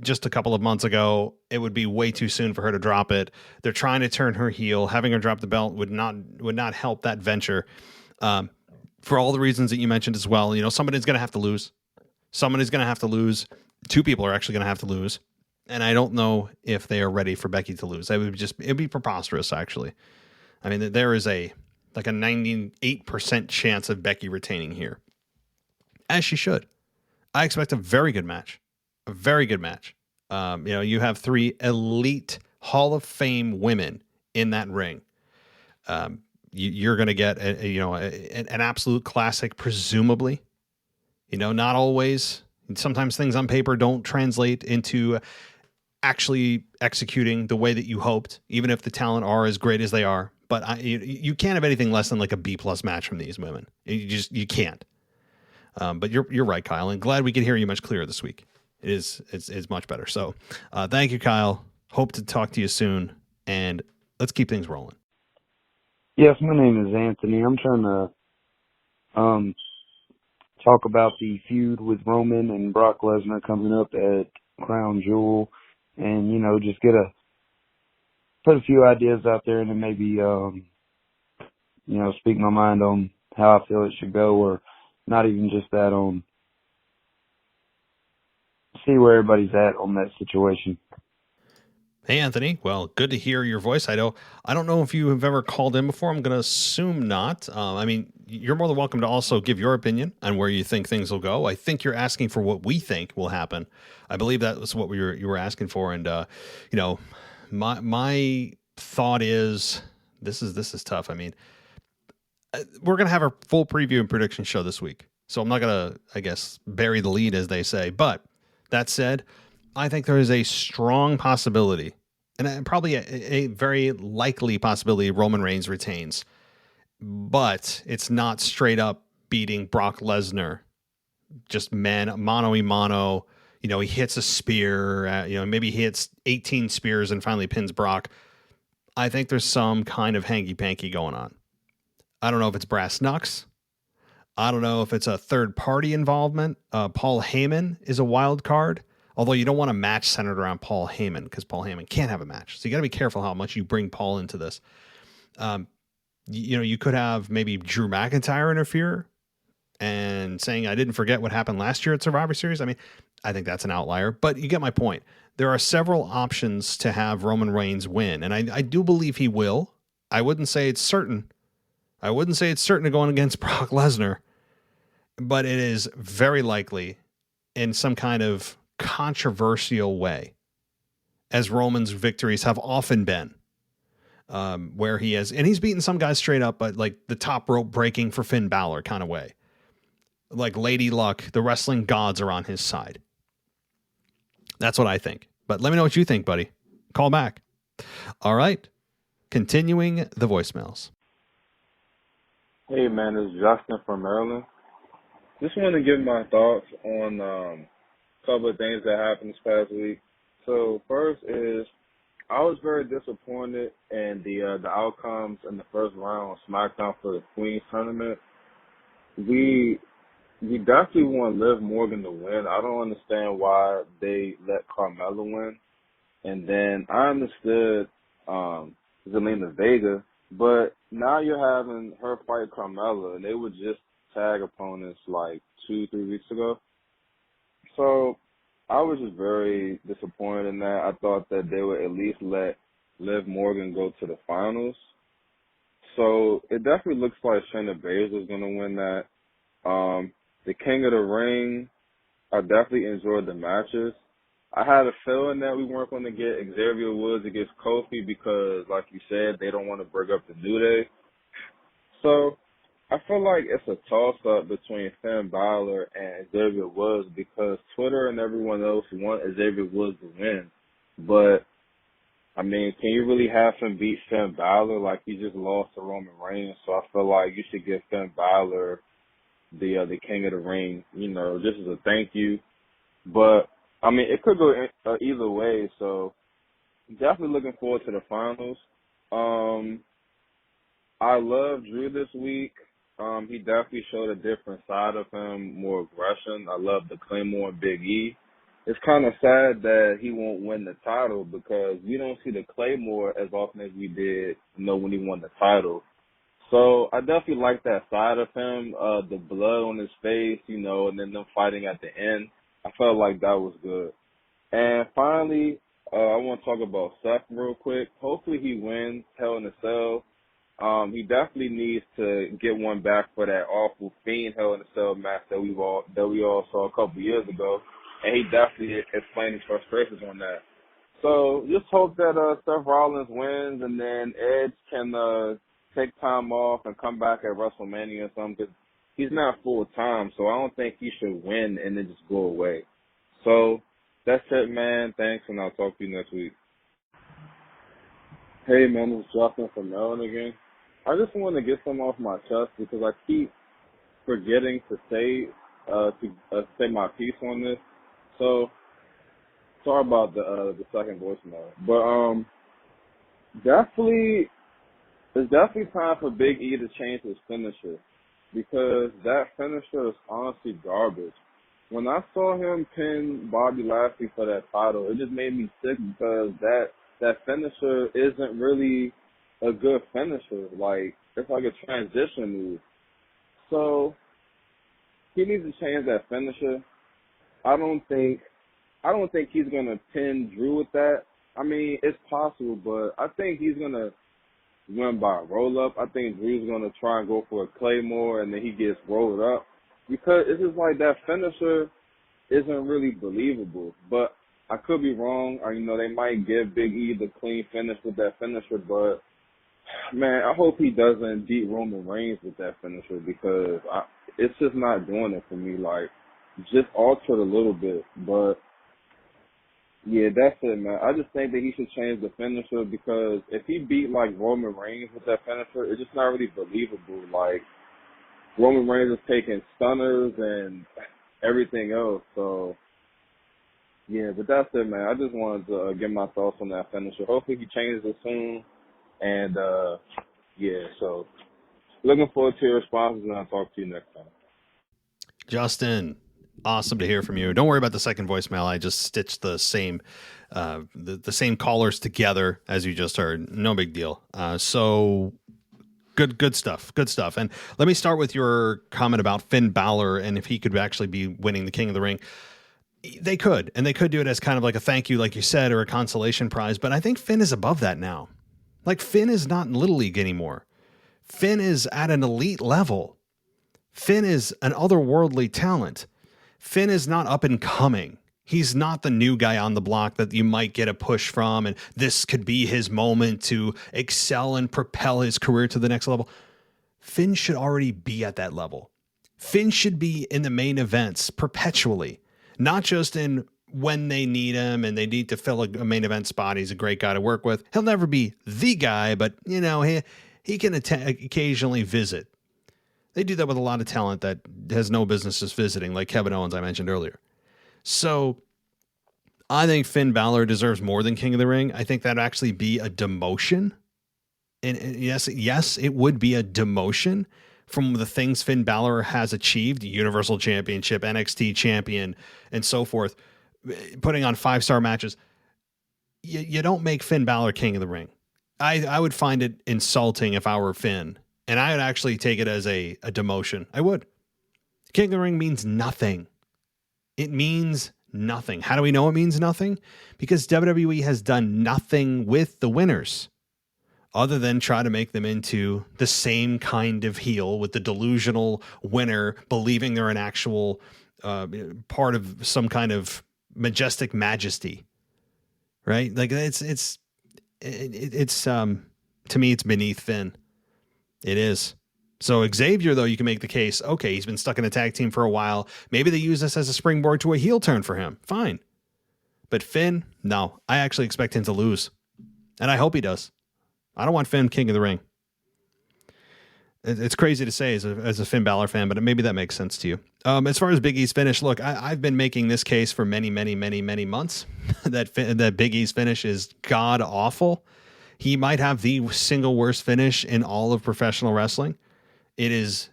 just a couple of months ago. It would be way too soon for her to drop it. They're trying to turn her heel. Having her drop the belt would not help that venture. For all the reasons that you mentioned as well. You know, somebody's going to have to lose. Somebody's going to have to lose. Two people are actually going to have to lose. And I don't know if they are ready for Becky to lose. It'd be preposterous, actually. I mean, there is a 98% chance of Becky retaining here, as she should. I expect a very good match. A very good match. You have 3 elite Hall of Fame women in that ring. You're going to get an absolute classic, presumably. Not always. Sometimes things on paper don't translate into actually executing the way that you hoped, even if the talent are as great as they are. But you can't have anything less than like a B+ match from these women. You can't. But you're right, Kyle, and glad we could hear you much clearer this week. It's much better. So thank you, Kyle. Hope to talk to you soon, and let's keep things rolling. Yes, my name is Anthony. I'm trying to talk about the feud with Roman and Brock Lesnar coming up at Crown Jewel, and just put a few ideas out there, and then maybe speak my mind on how I feel it should go, or not even just that, on see where everybody's at on that situation. Hey, Anthony. Well, good to hear your voice. I don't know if you have ever called in before. I'm going to assume not. I mean, you're more than welcome to also give your opinion on where you think things will go. I think you're asking for what we think will happen. I believe that was what you were asking for. And, my thought is this is tough. I mean, we're going to have a full preview and prediction show this week. So I'm not going to, I guess, bury the lead, as they say. But that said, I think there is a strong possibility, and probably a very likely possibility, Roman Reigns retains. But it's not straight up beating Brock Lesnar, just mano-a-mano. He hits a spear, maybe he hits 18 spears and finally pins Brock. I think there's some kind of hanky-panky going on. I don't know if it's brass knucks. I don't know if it's a third-party involvement. Paul Heyman is a wild card. Although you don't want a match centered around Paul Heyman, because Paul Heyman can't have a match. So you got to be careful how much you bring Paul into this. You could have maybe Drew McIntyre interfere and saying, I didn't forget what happened last year at Survivor Series. I mean, I think that's an outlier, but you get my point. There are several options to have Roman Reigns win, and I do believe he will. I wouldn't say it's certain. I wouldn't say it's certain to going against Brock Lesnar, but it is very likely in some kind of controversial way, as Roman's victories have often been, where he has, and he's beaten some guys straight up, but like the top rope breaking for Finn Balor kind of way. Like Lady Luck, the wrestling gods are on his side. That's what I think. But let me know what you think, buddy. Call back. All right. Continuing the voicemails. Hey, man, it's Justin from Maryland. Just want to give my thoughts on a couple of things that happened this past week. So first is I was very disappointed in the outcomes in the first round of SmackDown for the Queens tournament. We definitely want Liv Morgan to win. I don't understand why they let Carmella win. And then I understood Zelina Vega, but now you're having her fight Carmella, and they were just tag opponents like 2-3 weeks ago. So I was just very disappointed in that. I thought that they would at least let Liv Morgan go to the finals. So it definitely looks like Shayna Baszler is going to win that. The King of the Ring, I definitely enjoyed the matches. I had a feeling that we weren't going to get Xavier Woods against Kofi because, like you said, they don't want to bring up the New Day. So I feel like it's a toss-up between Finn Balor and Xavier Woods because Twitter and everyone else want Xavier Woods to win. But, I mean, can you really have him beat Finn Balor? Like, he just lost to Roman Reigns. So I feel like you should give Finn Balor the King of the Ring, you know, just as a thank you. But, I mean, it could go either way. So definitely looking forward to the finals. I love Drew this week. He definitely showed a different side of him, more aggression. I love the Claymore and Big E. It's kind of sad that he won't win the title because we don't see the Claymore as often as we did, you know, when he won the title. So I definitely like that side of him, the blood on his face, you know, and then them fighting at the end. I felt like that was good. And finally, I want to talk about Seth real quick. Hopefully he wins Hell in a Cell. He definitely needs to get one back for that awful Fiend Hell in a Cell match that we all saw a couple years ago, and he definitely explained his frustrations on that. So just hope that Seth Rollins wins, and then Edge can take time off and come back at WrestleMania or something. Cause he's not full time, so I don't think he should win and then just go away. So that's it, man. Thanks, and I'll talk to you next week. Hey, man, this is Justin from Maryland again. I just want to get some off my chest because I keep forgetting to say my piece on this. So sorry about the second voicemail, but it's definitely time for Big E to change his finisher because that finisher is honestly garbage. When I saw him pin Bobby Lashley for that title, it just made me sick because that finisher isn't really a good finisher. Like, it's like a transition move. So he needs to change that finisher. I don't think he's gonna pin Drew with that. I mean, it's possible, but I think he's gonna win by a roll up. I think Drew's gonna try and go for a Claymore and then he gets rolled up. Because it's just like that finisher isn't really believable. But I could be wrong. Or, you know, they might give Big E the clean finish with that finisher. But, man, I hope he doesn't beat Roman Reigns with that finisher because it's just not doing it for me. Like, just alter it a little bit. But, yeah, that's it, man. I just think that he should change the finisher because if he beat, like, Roman Reigns with that finisher, it's just not really believable. Like, Roman Reigns is taking stunners and everything else. So, yeah, but that's it, man. I just wanted to get my thoughts on that finisher. Hopefully he changes it soon. And, yeah, so looking forward to your responses, and I'll talk to you next time. Justin, awesome to hear from you. Don't worry about the second voicemail. I just stitched the same the same callers together as you just heard. No big deal. So good stuff. Good stuff. And let me start with your comment about Finn Balor and if he could actually be winning the King of the Ring. They could, and they could do it as kind of like a thank you, like you said, or a consolation prize. But I think Finn is above that now. Like, Finn is not in Little League anymore. Finn is at an elite level. Finn is an otherworldly talent. Finn is not up and coming. He's not the new guy on the block that you might get a push from, and this could be his moment to excel and propel his career to the next level. Finn should already be at that level. Finn should be in the main events perpetually, not just in when they need him and they need to fill a main event spot. He's a great guy to work with. He'll never be the guy, but, you know, he can occasionally visit. They do that with a lot of talent that has no business just visiting, like Kevin Owens I mentioned earlier. So I think Finn Balor deserves more than King of the Ring. I think that'd actually be a demotion. And yes, it would be a demotion from the things Finn Balor has achieved, Universal Championship, NXT Champion, and so forth, putting on 5-star matches. You don't make Finn Balor King of the Ring. I would find it insulting if I were Finn, and I would actually take it as a demotion. I would. King of the Ring means nothing. It means nothing. How do we know it means nothing? Because WWE has done nothing with the winners. other than try to make them into the same kind of heel with the delusional winner believing they're an actual part of some kind of majestic majesty, right? Like it's to me, it's beneath Finn. It is. So Xavier, though, you can make the case, okay, he's been stuck in a tag team for a while. Maybe they use this as a springboard to a heel turn for him. Fine. But Finn, no, I actually expect him to lose. And I hope he does. I don't want Finn king of the ring. It's crazy to say as a Finn Balor fan, but maybe that makes sense to you. As far as Big E's finish, look, I've been making this case for many months that Big E's finish is god awful. He might have the single worst finish in all of professional wrestling. It is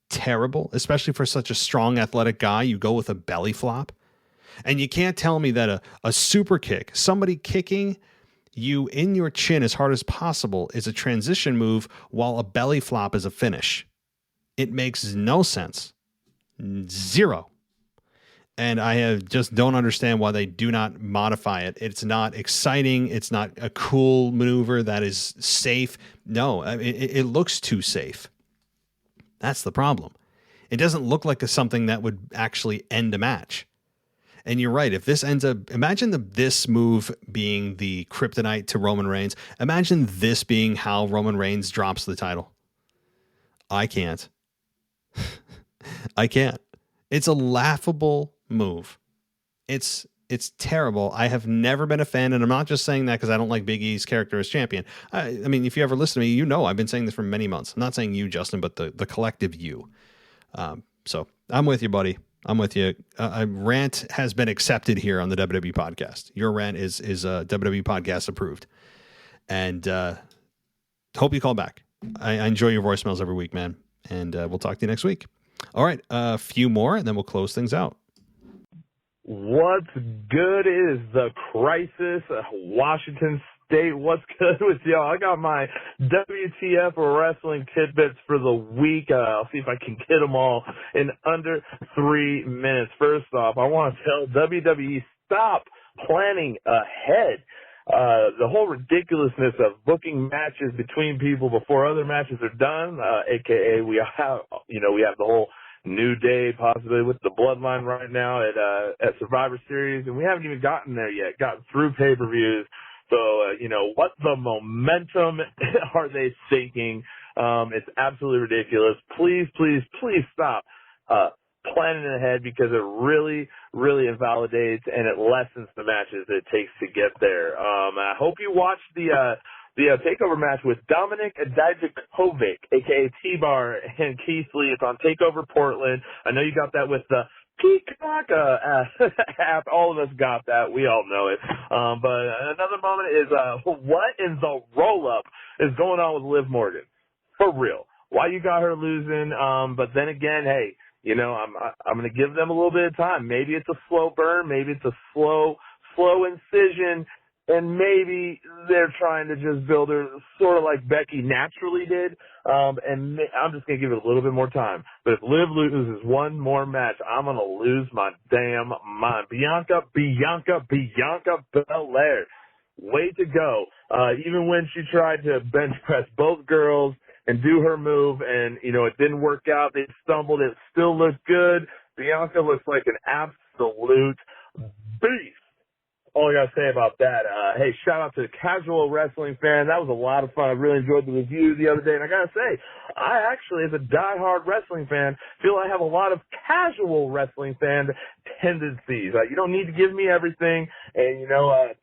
terrible, especially for such a strong, athletic guy. You go with a belly flop. And you can't tell me that a super kick, somebody kicking you in your chin as hard as possible, is a transition move while a belly flop is a finish. It makes no sense. Zero. And I just don't understand why they do not modify it. It's not exciting. It's not a cool maneuver that is safe. No, it looks too safe. That's the problem. It doesn't look like something that would actually end a match. And you're right. If this ends up, imagine this move being the kryptonite to Roman Reigns. Imagine this being how Roman Reigns drops the title. I can't. I can't. It's a laughable move. It's terrible. I have never been a fan, and I'm not just saying that because I don't like Big E's character as champion. I mean, if you ever listen to me, you know I've been saying this for many months. I'm not saying you, Justin, but the collective you. So I'm with you, buddy. I'm with you. Rant has been accepted here on the WWE podcast. Your rant is WWE podcast approved. And hope you call back. I enjoy your voicemails every week, man. And we'll talk to you next week. All right. A few more, and then we'll close things out. What's good is the crisis. Washington State, what's good with y'all? I got my WTF wrestling tidbits for the week. I'll see if I can get them all in under 3 minutes. First off, I want to tell WWE, stop planning ahead. The whole ridiculousness of booking matches between people before other matches are done, aka we have the whole New Day possibly with the Bloodline right now at Survivor Series, and we haven't even gotten there yet, gotten through pay-per-views. So, what the momentum are they thinking? It's absolutely ridiculous. Please, please, please stop planning ahead, because it really, really invalidates and it lessens the matches it takes to get there. I hope you watched the TakeOver match with Dominic Dijakovic, a.k.a. T-Bar, and Keith Lee. It's on TakeOver Portland. I know you got that with the Peacock app. All of us got that. We all know it. But another moment is what in the roll-up is going on with Liv Morgan? For real. Why you got her losing? But then again, hey, I'm going to give them a little bit of time. Maybe it's a slow burn. Maybe it's a slow incision. And maybe they're trying to just build her sort of like Becky naturally did. And I'm just going to give it a little bit more time. But if Liv loses one more match, I'm going to lose my damn mind. Bianca Belair. Way to go. Even when she tried to bench press both girls and do her move and, it didn't work out, they stumbled, it still looked good. Bianca looks like an absolute beast. All I got to say about that, hey, shout out to the casual wrestling fan. That was a lot of fun. I really enjoyed the review the other day. And I got to say, I actually, as a diehard wrestling fan, feel I have a lot of casual wrestling fan tendencies. You don't need to give me everything. And,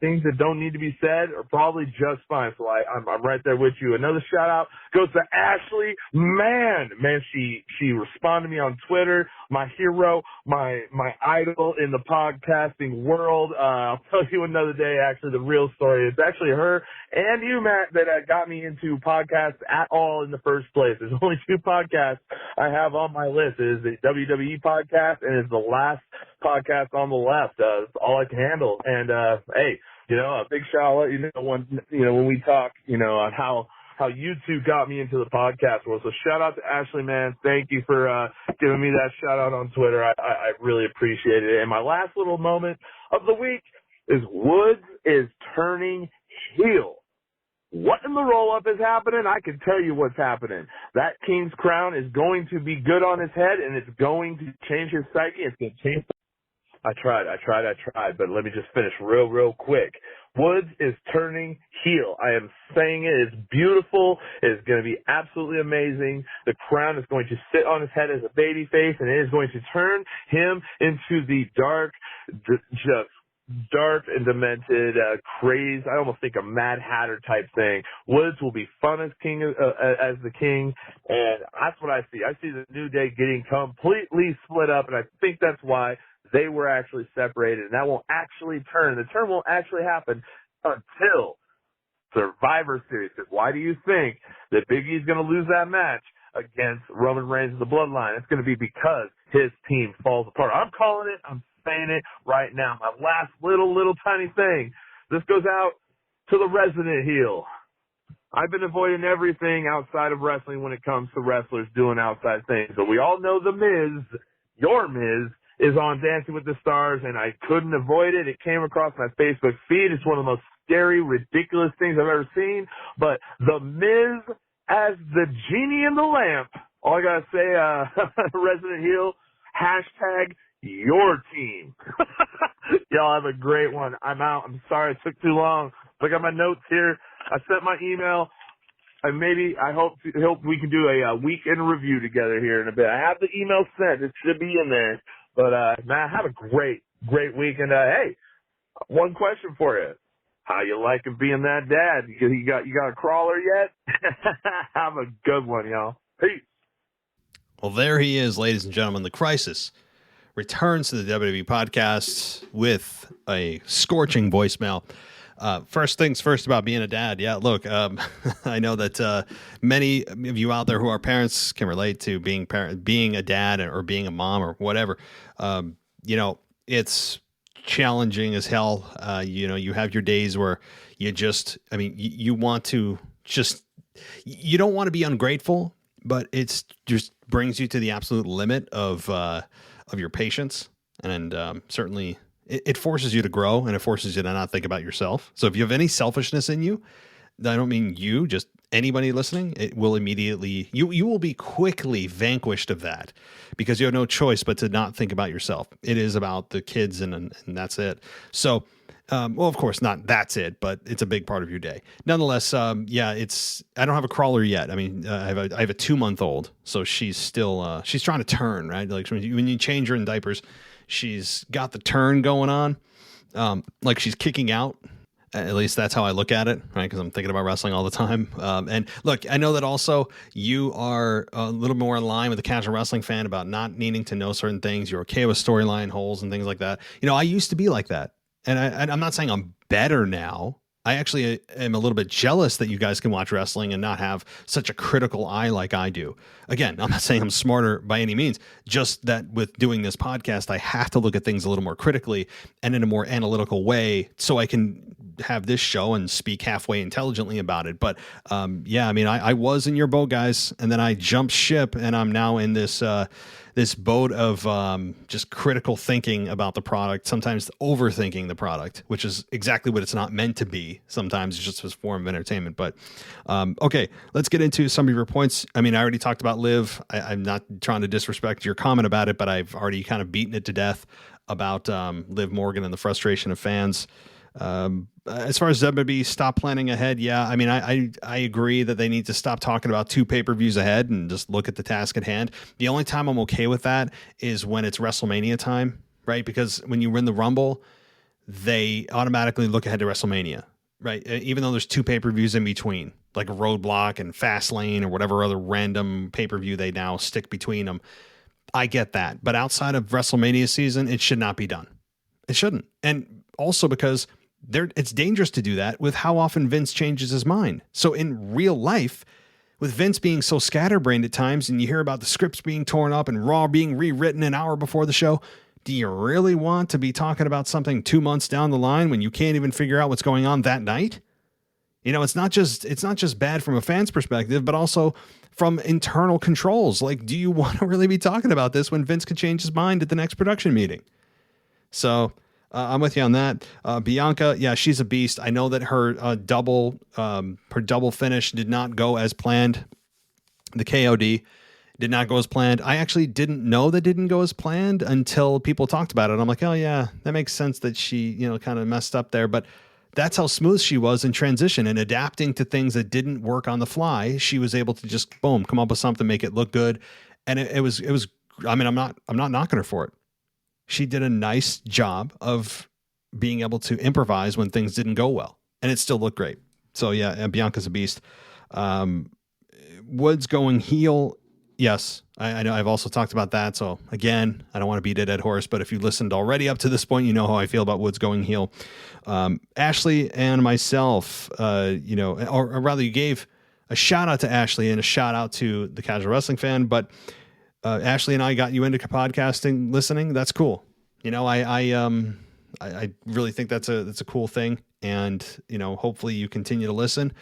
things that don't need to be said are probably just fine. So I'm right there with you. Another shout out goes to Ashley. Man, she responded to me on Twitter. My hero, my idol in the podcasting world. I'll tell you another day, actually, the real story. It's actually her and you, Matt, that got me into podcasts at all in the first place. There's only 2 podcasts I have on my list. It is the WWE podcast and it's the last podcast on the left. That's all I can handle. And, hey, a big shout out, when we talk, on how you two got me into the podcast world. So shout out to Ashley, man. Thank you for giving me that shout out on Twitter. I really appreciate it. And my last little moment of the week is Woods is turning heel. What in the roll-up is happening, I can tell you what's happening. That king's crown is going to be good on his head, and it's going to change his psyche. It's going to change. I tried, but let me just finish real quick. Woods is turning heel. I am saying it. It's beautiful. It's going to be absolutely amazing. The crown is going to sit on his head as a baby face, and it is going to turn him into the dark and demented, crazed, I almost think a Mad Hatter type thing. Woods will be fun as king, as the king, and that's what I see. I see the New Day getting completely split up, and I think that's why they were actually separated, and that won't actually turn. The turn won't actually happen until Survivor Series. Because why do you think that Big E's going to lose that match against Roman Reigns and the Bloodline? It's going to be because his team falls apart. I'm calling it. I'm saying it right now. My last little tiny thing. This goes out to the resident heel. I've been avoiding everything outside of wrestling when it comes to wrestlers doing outside things. But we all know The Miz, your Miz, is on Dancing with the Stars, and I couldn't avoid it. It came across my Facebook feed. It's one of the most scary, ridiculous things I've ever seen. But The Miz as the genie in the lamp. All I got to say, Resident Heel, hashtag your team. Y'all have a great one. I'm out. I'm sorry it took too long. Look at my notes here. I sent my email. I hope we can do a weekend review together here in a bit. I have the email sent. It should be in there. But, man, have a great week. And, hey, one question for you. How you liking being that dad? You got a crawler yet? Have a good one, y'all. Peace. Well, there he is, ladies and gentlemen. The Crisis returns to the WWE podcast with a scorching voicemail. First things first about being a dad. Yeah, look, I know that many of you out there who are parents can relate to being a dad or being a mom or whatever. It's challenging as hell. You have your days where you want to you don't want to be ungrateful, but it's just brings you to the absolute limit of your patience. And certainly it forces you to grow, and it forces you to not think about yourself. So if you have any selfishness in you, I don't mean you, just anybody listening, it will immediately, you will be quickly vanquished of that because you have no choice but to not think about yourself. It is about the kids and that's it. So, well, of course not that's it, but it's a big part of your day. Nonetheless, I don't have a crawler yet. I mean, I have a 2-month-old, so she's still, she's trying to turn, right? Like when you change her in diapers, she's got the turn going on, like she's kicking out. At least that's how I look at it, right? Because I'm thinking about wrestling all the time. And look, I know that also you are a little more in line with the casual wrestling fan about not needing to know certain things. You're okay with storyline holes and things like that. I used to be like that. And I'm not saying I'm better now. I actually am a little bit jealous that you guys can watch wrestling and not have such a critical eye like I do. Again, I'm not saying I'm smarter by any means, just that with doing this podcast, I have to look at things a little more critically and in a more analytical way so I can have this show and speak halfway intelligently about it. But I was in your boat, guys, and then I jumped ship, and I'm now in this boat of just critical thinking about the product, sometimes overthinking the product, which is exactly what it's not meant to be. Sometimes it's just a form of entertainment. But okay, let's get into some of your points. I mean, I already talked about Liv. I'm not trying to disrespect your comment about it, but I've already kind of beaten it to death about Liv Morgan and the frustration of fans. As far as WWE stop planning ahead, yeah, I mean, I agree that they need to stop talking about 2 pay-per-views ahead and just look at the task at hand. The only time I'm okay with that is when it's WrestleMania time, right? Because when you win the Rumble, they automatically look ahead to WrestleMania, right? Even though there's 2 pay-per-views in between, like Roadblock and Fastlane or whatever other random pay-per-view they now stick between them. I get that. But outside of WrestleMania season, it should not be done. It shouldn't. And also because it's dangerous to do that with how often Vince changes his mind. So in real life, with Vince being so scatterbrained at times, and you hear about the scripts being torn up and Raw being rewritten an hour before the show, do you really want to be talking about something 2 months down the line when you can't even figure out what's going on that night? It's not just bad from a fan's perspective, but also from internal controls. Like, do you want to really be talking about this when Vince could change his mind at the next production meeting? So I'm with you on that. Bianca, yeah, she's a beast. I know that her double finish did not go as planned. The KOD did not go as planned. I actually didn't know that didn't go as planned until people talked about it. I'm like, oh yeah, that makes sense that she, kind of messed up there. But that's how smooth she was in transition and adapting to things that didn't work on the fly. She was able to just boom, come up with something, make it look good. And it was, I mean, I'm not knocking her for it. She did a nice job of being able to improvise when things didn't go well, and it still looked great. So yeah, Bianca's a beast. Woods going heel. Yes, I know. I've also talked about that. So again, I don't want to beat a dead horse, but if you listened already up to this point, you know how I feel about Woods going heel. Ashley and myself, or rather, you gave a shout out to Ashley and a shout out to the Casual Wrestling Fan. But Ashley and I got you into podcasting, listening. That's cool. I really think that's a cool thing, and hopefully you continue to listen.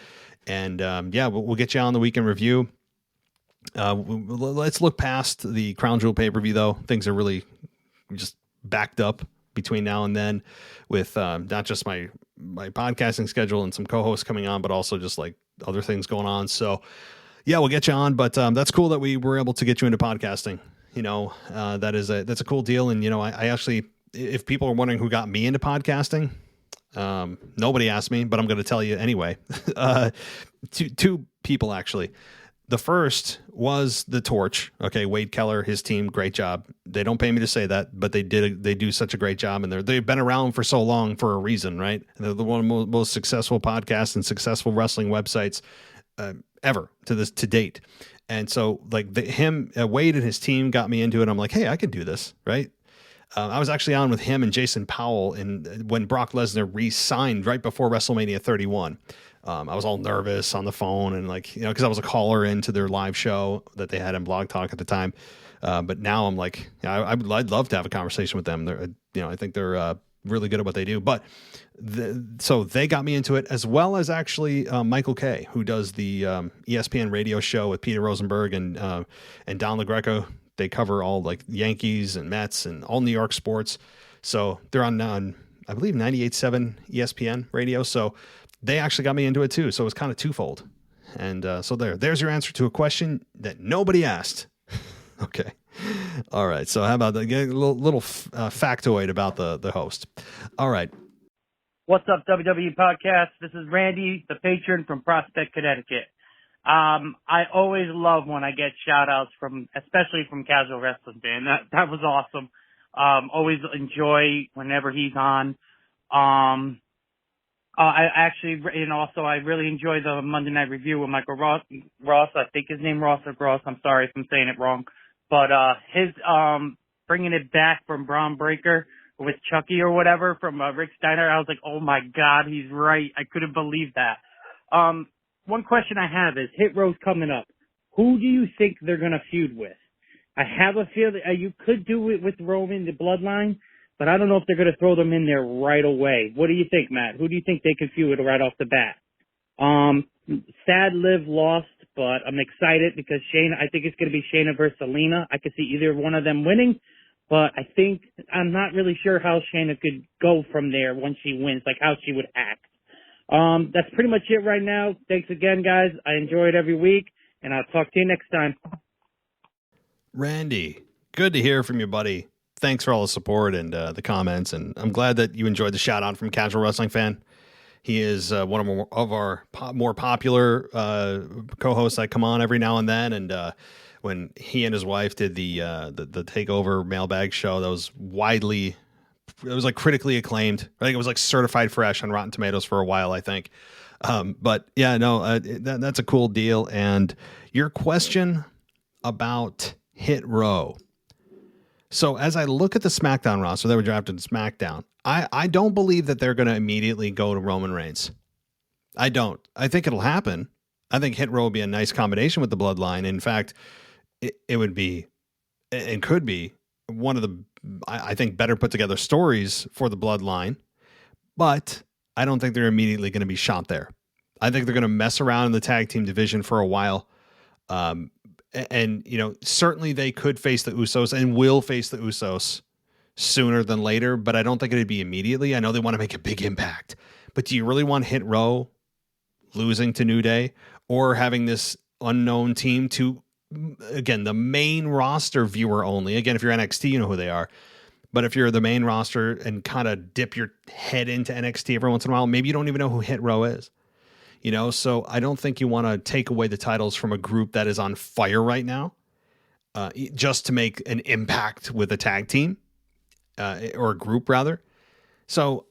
And we'll get you on the weekend review. Let's look past the Crown Jewel pay-per-view, though. Things are really just backed up between now and then with not just my podcasting schedule and some co-hosts coming on, but also just like other things going on. So yeah, we'll get you on, but that's cool that we were able to get you into podcasting. That's a cool deal. And, I actually, if people are wondering who got me into podcasting, nobody asked me, but I'm going to tell you anyway. Two people, actually. The first was The Torch. Okay, Wade Keller, his team, great job. They don't pay me to say that, but they do such a great job, and they've been around for so long for a reason, right? They're one of the most successful podcasts and successful wrestling websites ever to date. And so, like Wade and his team got me into it. I'm like, hey, I could do this, right? I was actually on with him and Jason Powell when Brock Lesnar re-signed right before WrestleMania 31. I was all nervous on the phone and because I was a caller into their live show that they had in Blog Talk at the time. But now I'm like, I'd love to have a conversation with them. I think they're really good at what they do. But so they got me into it, as well as actually Michael Kay, who does the ESPN radio show with Peter Rosenberg and Don LaGreca. They cover all like Yankees and Mets and all New York sports. So they're on I believe 98.7 ESPN radio. So they actually got me into it too. So it's kind of twofold. And so there's your answer to a question that nobody asked. Okay. All right. So how about that? Get a little factoid about the host. All right. What's up, WWE Podcast? This is Randy, the patron from Prospect, Connecticut. I always love when I get shout outs especially from Casual Wrestling Fan. That was awesome. Always enjoy whenever he's on. I actually, and also I really enjoy the Monday Night Review with Michael Ross. I think his name Ross or Gross. I'm sorry if I'm saying it wrong. But, his, bringing it back from Braun Breaker with Chucky or whatever from Rick Steiner, I was like, oh my God, he's right. I couldn't believe that. One question I have is Hit Row's coming up. Who do you think they're going to feud with? I have a feeling you could do it with Roman, the Bloodline, but I don't know if they're going to throw them in there right away. What do you think, Matt? Who do you think they can feud with right off the bat? Sad Liv lost, but I'm excited because I think it's going to be Shayna versus Selena. I could see either one of them winning, but I'm not really sure how Shayna could go from there once she wins, like how she would act. That's pretty much it right now. Thanks again, guys. I enjoy it every week, and I'll talk to you next time. Randy, good to hear from you, buddy. Thanks for all the support and the comments, and I'm glad that you enjoyed the shout out from Casual Wrestling Fan. He is one of our more popular co-hosts that come on every now and then, and when he and his wife did the Takeover Mailbag show, that was like critically acclaimed. I think it was like certified fresh on Rotten Tomatoes for a while, I think. But yeah, no, that's a cool deal. And your question about Hit Row. So as I look at the SmackDown roster that were drafted in SmackDown, I don't believe that they're going to immediately go to Roman Reigns. I don't. I think it'll happen. I think Hit Row would be a nice combination with the Bloodline. In fact, it would be and could be one of the, I think, better put together stories for the Bloodline, but I don't think they're immediately going to be shot there. I think they're going to mess around in the tag team division for a while. And certainly they could face the Usos and will face the Usos sooner than later, but I don't think it'd be immediately. I know they want to make a big impact, but do you really want Hit Row losing to New Day or having this unknown team to, again, the main roster viewer only? Again, if you're NXT, you know who they are. But if you're the main roster and kind of dip your head into NXT every once in a while, maybe you don't even know who Hit Row is. So I don't think you want to take away the titles from a group that is on fire right now, just to make an impact with a tag team, or a group rather. So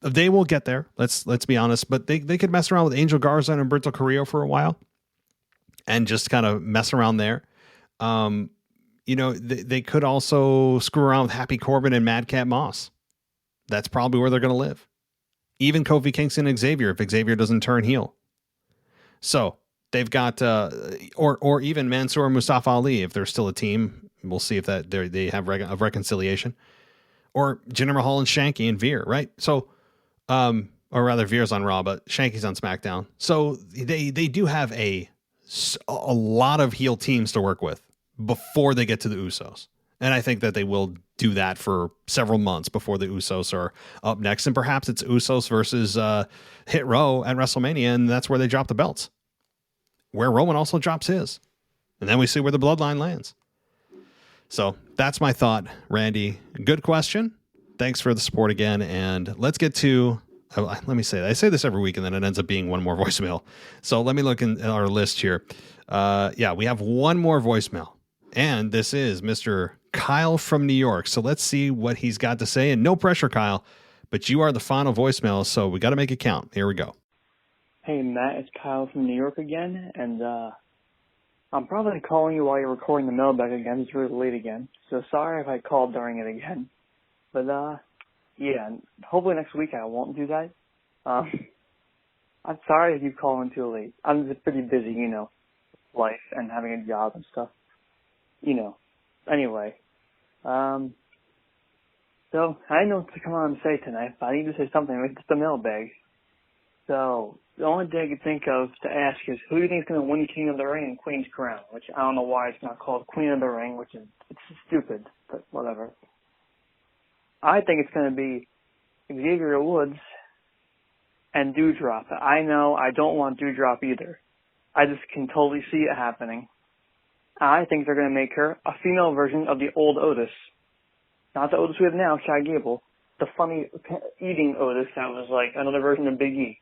they will get there. Let's be honest. But they could mess around with Angel Garza and Humberto Carrillo for a while, and just kind of mess around there. They could also screw around with Happy Corbin and Madcap Moss. That's probably where they're going to live. Even Kofi Kingston and Xavier, if Xavier doesn't turn heel. So they've got, or even Mansoor and Mustafa Ali, if they're still a team. We'll see if that they have a reconciliation. Or Jinder Mahal and Shanky and Veer, right? So, or rather, Veer's on Raw, but Shanky's on SmackDown. So they do have a lot of heel teams to work with before they get to the Usos. And I think that they will do that for several months before the Usos are up next. And perhaps it's Usos versus Hit Row at WrestleMania, and that's where they drop the belts. Where Roman also drops his. And then we see where the bloodline lands. So that's my thought, Randy. Good question. Thanks for the support again. And let's get to, let me say that. I say this every week, and then it ends up being one more voicemail. So let me look in our list here. We have one more voicemail. And this is Mr. Kyle from New York. So let's see what he's got to say. And no pressure, Kyle, but you are the final voicemail, so we got to make it count. Here we go. Hey, Matt, it's Kyle from New York again, and I'm probably calling you while you're recording the mailbag again. It's really late again, so sorry if I called during it again. But, hopefully next week I won't do that. I'm sorry if you call in too late. I'm just pretty busy, life and having a job and stuff. Anyway, so I know what to come on and say tonight, but I need to say something with the mailbag. So the only thing I could think of to ask is, who do you think is going to win King of the Ring and Queen's Crown? Which I don't know why it's not called Queen of the Ring, it's stupid, but whatever. I think it's going to be Xavier Woods and Doudrop. I know I don't want Doudrop either. I just can totally see it happening. I think they're going to make her a female version of the old Otis. Not the Otis we have now, Chad Gable. The funny eating Otis that was like another version of Big E.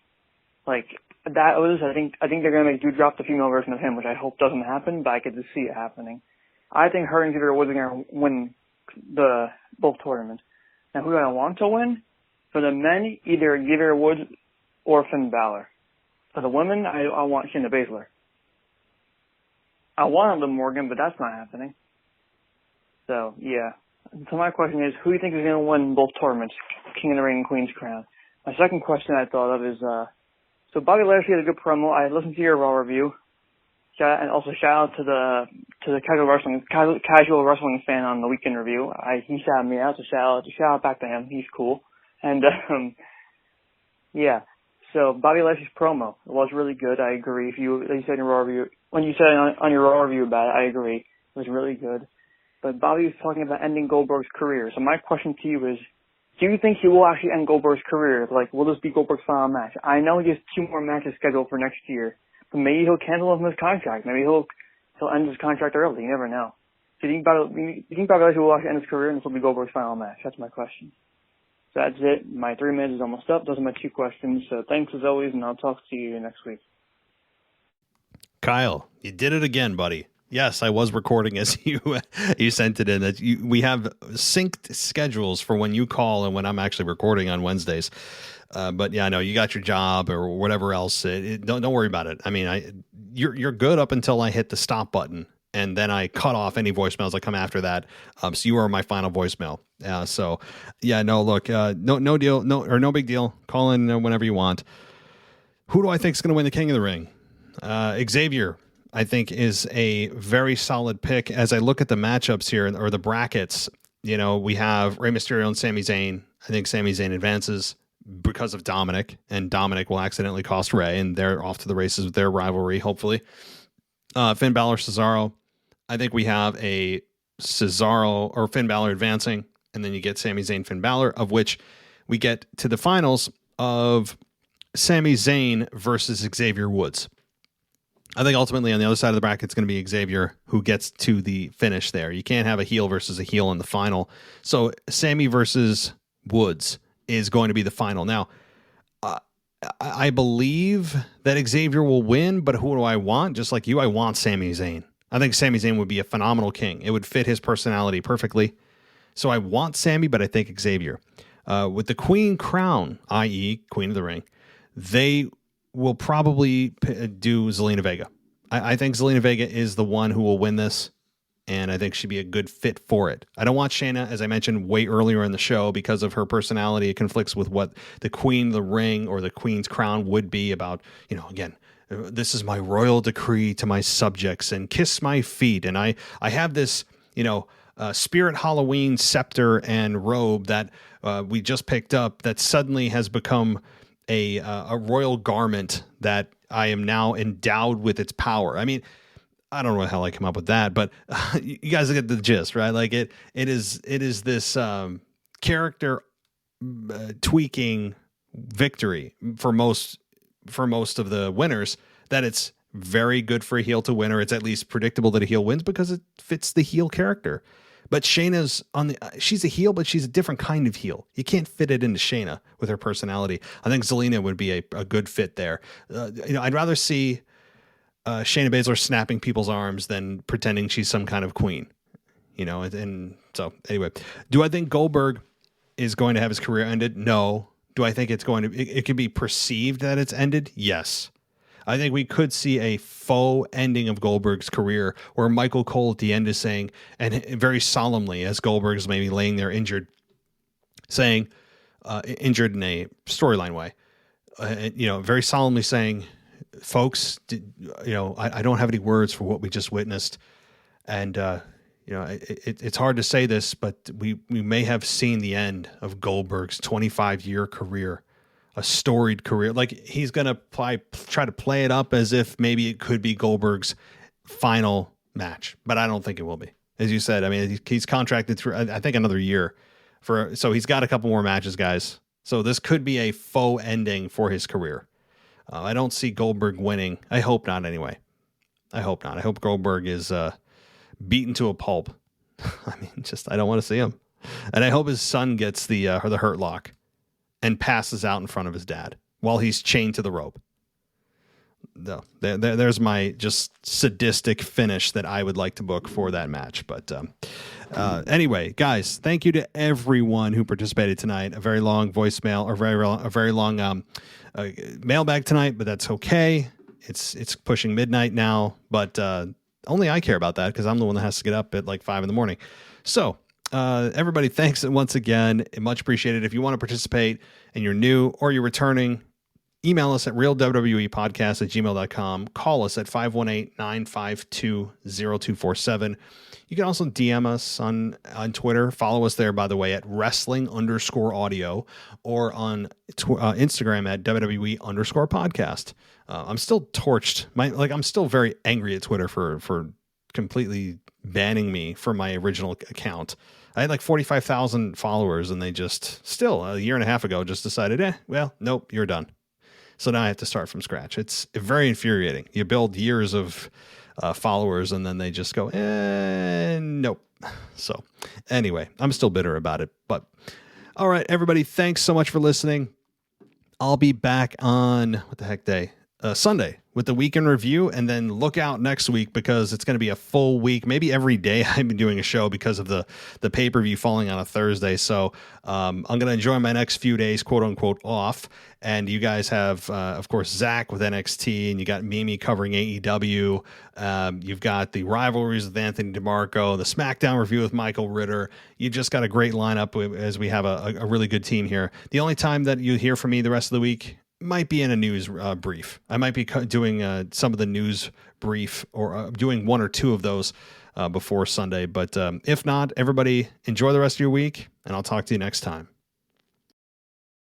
Like, that Otis, I think they're going to make Doudrop the female version of him, which I hope doesn't happen, but I could just see it happening. I think her and Xavier Woods are going to win both tournaments. Now, who do I want to win? For the men, either Xavier Woods or Finn Balor. For the women, I want Shayna Baszler. I want Liv Morgan, but that's not happening. So, yeah. So my question is, who do you think is going to win both tournaments, King of the Ring and Queen's Crown? My second question I thought of is, so Bobby Lashley had a good promo. I listened to your Raw review. And also shout out to the casual wrestling fan on the weekend review. He shouted me out, so shout out back to him. He's cool. And, yeah. So Bobby Lashley's promo was really good. I agree. You said in your Raw review, when you said on your Raw review about it, I agree. It was really good. But Bobby was talking about ending Goldberg's career. So my question to you is, do you think he will actually end Goldberg's career? Like, will this be Goldberg's final match? I know he has 2 more matches scheduled for next year, but maybe he'll cancel his contract. Maybe he'll end his contract early. You never know. Do you think Bobby Lashley will actually end his career and this will be Goldberg's final match? That's my question. So that's it. My 3 minutes is almost up. Those are my 2 questions. So thanks as always, and I'll talk to you next week. Kyle, you did it again, buddy. Yes, I was recording as you sent it in. That we have synced schedules for when you call and when I'm actually recording on Wednesdays. But yeah, I know you got your job or whatever else. Don't worry about it. I mean, you're good up until I hit the stop button, and then I cut off any voicemails that come after that. So you are my final voicemail. So yeah, no, look, no deal, no big deal. Call in whenever you want. Who do I think is going to win the King of the Ring? Xavier, I think, is a very solid pick. As I look at the matchups here, or the brackets, we have Rey Mysterio and Sami Zayn. I think Sami Zayn advances because of Dominic, and Dominic will accidentally cost Rey, and they're off to the races with their rivalry, hopefully. Finn Balor, Cesaro. I think we have a Cesaro or Finn Balor advancing. and then you get Sami Zayn, Finn Balor, of which we get to the finals of Sami Zayn versus Xavier Woods. I think ultimately on the other side of the bracket, it's going to be Xavier who gets to the finish there. You can't have a heel versus a heel in the final. So Sami versus Woods is going to be the final. Now, I believe that Xavier will win, but who do I want? Just like you, I want Sami Zayn. I think Sami Zayn would be a phenomenal king. It would fit his personality perfectly. So I want Sami, but I think Xavier. With the Queen Crown, i.e. Queen of the Ring, they will probably do Zelina Vega. I think Zelina Vega is the one who will win this, and I think she'd be a good fit for it. I don't want Shayna, as I mentioned way earlier in the show, because of her personality. It conflicts with what the Queen of the Ring or the Queen's Crown would be about, again, this is my royal decree to my subjects and kiss my feet. And I have this, Spirit Halloween scepter and robe that we just picked up that suddenly has become a royal garment that I am now endowed with its power. I mean, I don't know how I come up with that, but you guys get the gist, right? Like it is this character tweaking victory for most of the winners, that it's very good for a heel to win, or it's at least predictable that a heel wins because it fits the heel character. But Shayna's she's a heel, but she's a different kind of heel. You can't fit it into Shayna with her personality. I think Zelina would be a good fit there. I'd rather see Shayna Baszler snapping people's arms than pretending she's some kind of queen, and so anyway, do I think Goldberg is going to have his career ended? No. Do I think it could be perceived that it's ended? Yes. I think we could see a faux ending of Goldberg's career where Michael Cole at the end is saying, and very solemnly, as Goldberg's maybe laying there injured, saying, injured in a storyline way, very solemnly saying, folks, I don't have any words for what we just witnessed. And, it's hard to say this, but we may have seen the end of Goldberg's 25-year career, a storied career. Like, he's going to try to play it up as if maybe it could be Goldberg's final match, but I don't think it will be. As you said, I mean, he's contracted through, I think, another year so he's got a couple more matches, guys. So this could be a faux ending for his career. I don't see Goldberg winning. I hope not, anyway. I hope not. I hope Goldberg is beaten to a pulp. I mean, I don't want to see him. And I hope his son gets the hurt lock and passes out in front of his dad while he's chained to the rope. No, there's my just sadistic finish that I would like to book for that match. But anyway, guys, thank you to everyone who participated tonight. A very long voicemail, or a very long mailbag tonight, but that's okay. It's pushing midnight now, but only I care about that because I'm the one that has to get up at like 5 a.m. So everybody, thanks once again. Much appreciated. If you want to participate and you're new or you're returning, email us at realwwepodcast@gmail.com. Call us at 518-952-0247. You can also DM us on Twitter. Follow us there, by the way, at wrestling_audio, or on Instagram at WWE_podcast. I'm still torched. I'm still very angry at Twitter for completely banning me from my original account. I had like 45,000 followers, and they just still a year and a half ago just decided, nope, you're done. So now I have to start from scratch. It's very infuriating. You build years of followers, and then they just go, nope. So anyway, I'm still bitter about it. But all right, everybody, thanks so much for listening. I'll be back on, what the heck day? Sunday with the weekend review, and then look out next week because it's going to be a full week, maybe every day. I've been doing a show because of the pay-per-view falling on a Thursday. So I'm going to enjoy my next few days, quote unquote, off. And you guys have, of course, Zach with NXT, and you got Mimi covering AEW. You've got the rivalries with Anthony DeMarco, the SmackDown review with Michael Ritter. You just got a great lineup as we have a really good team here. The only time that you hear from me the rest of the week might be in a news brief. I might be doing some of the news brief, or doing one or two of those before Sunday. But if not, everybody enjoy the rest of your week, and I'll talk to you next time.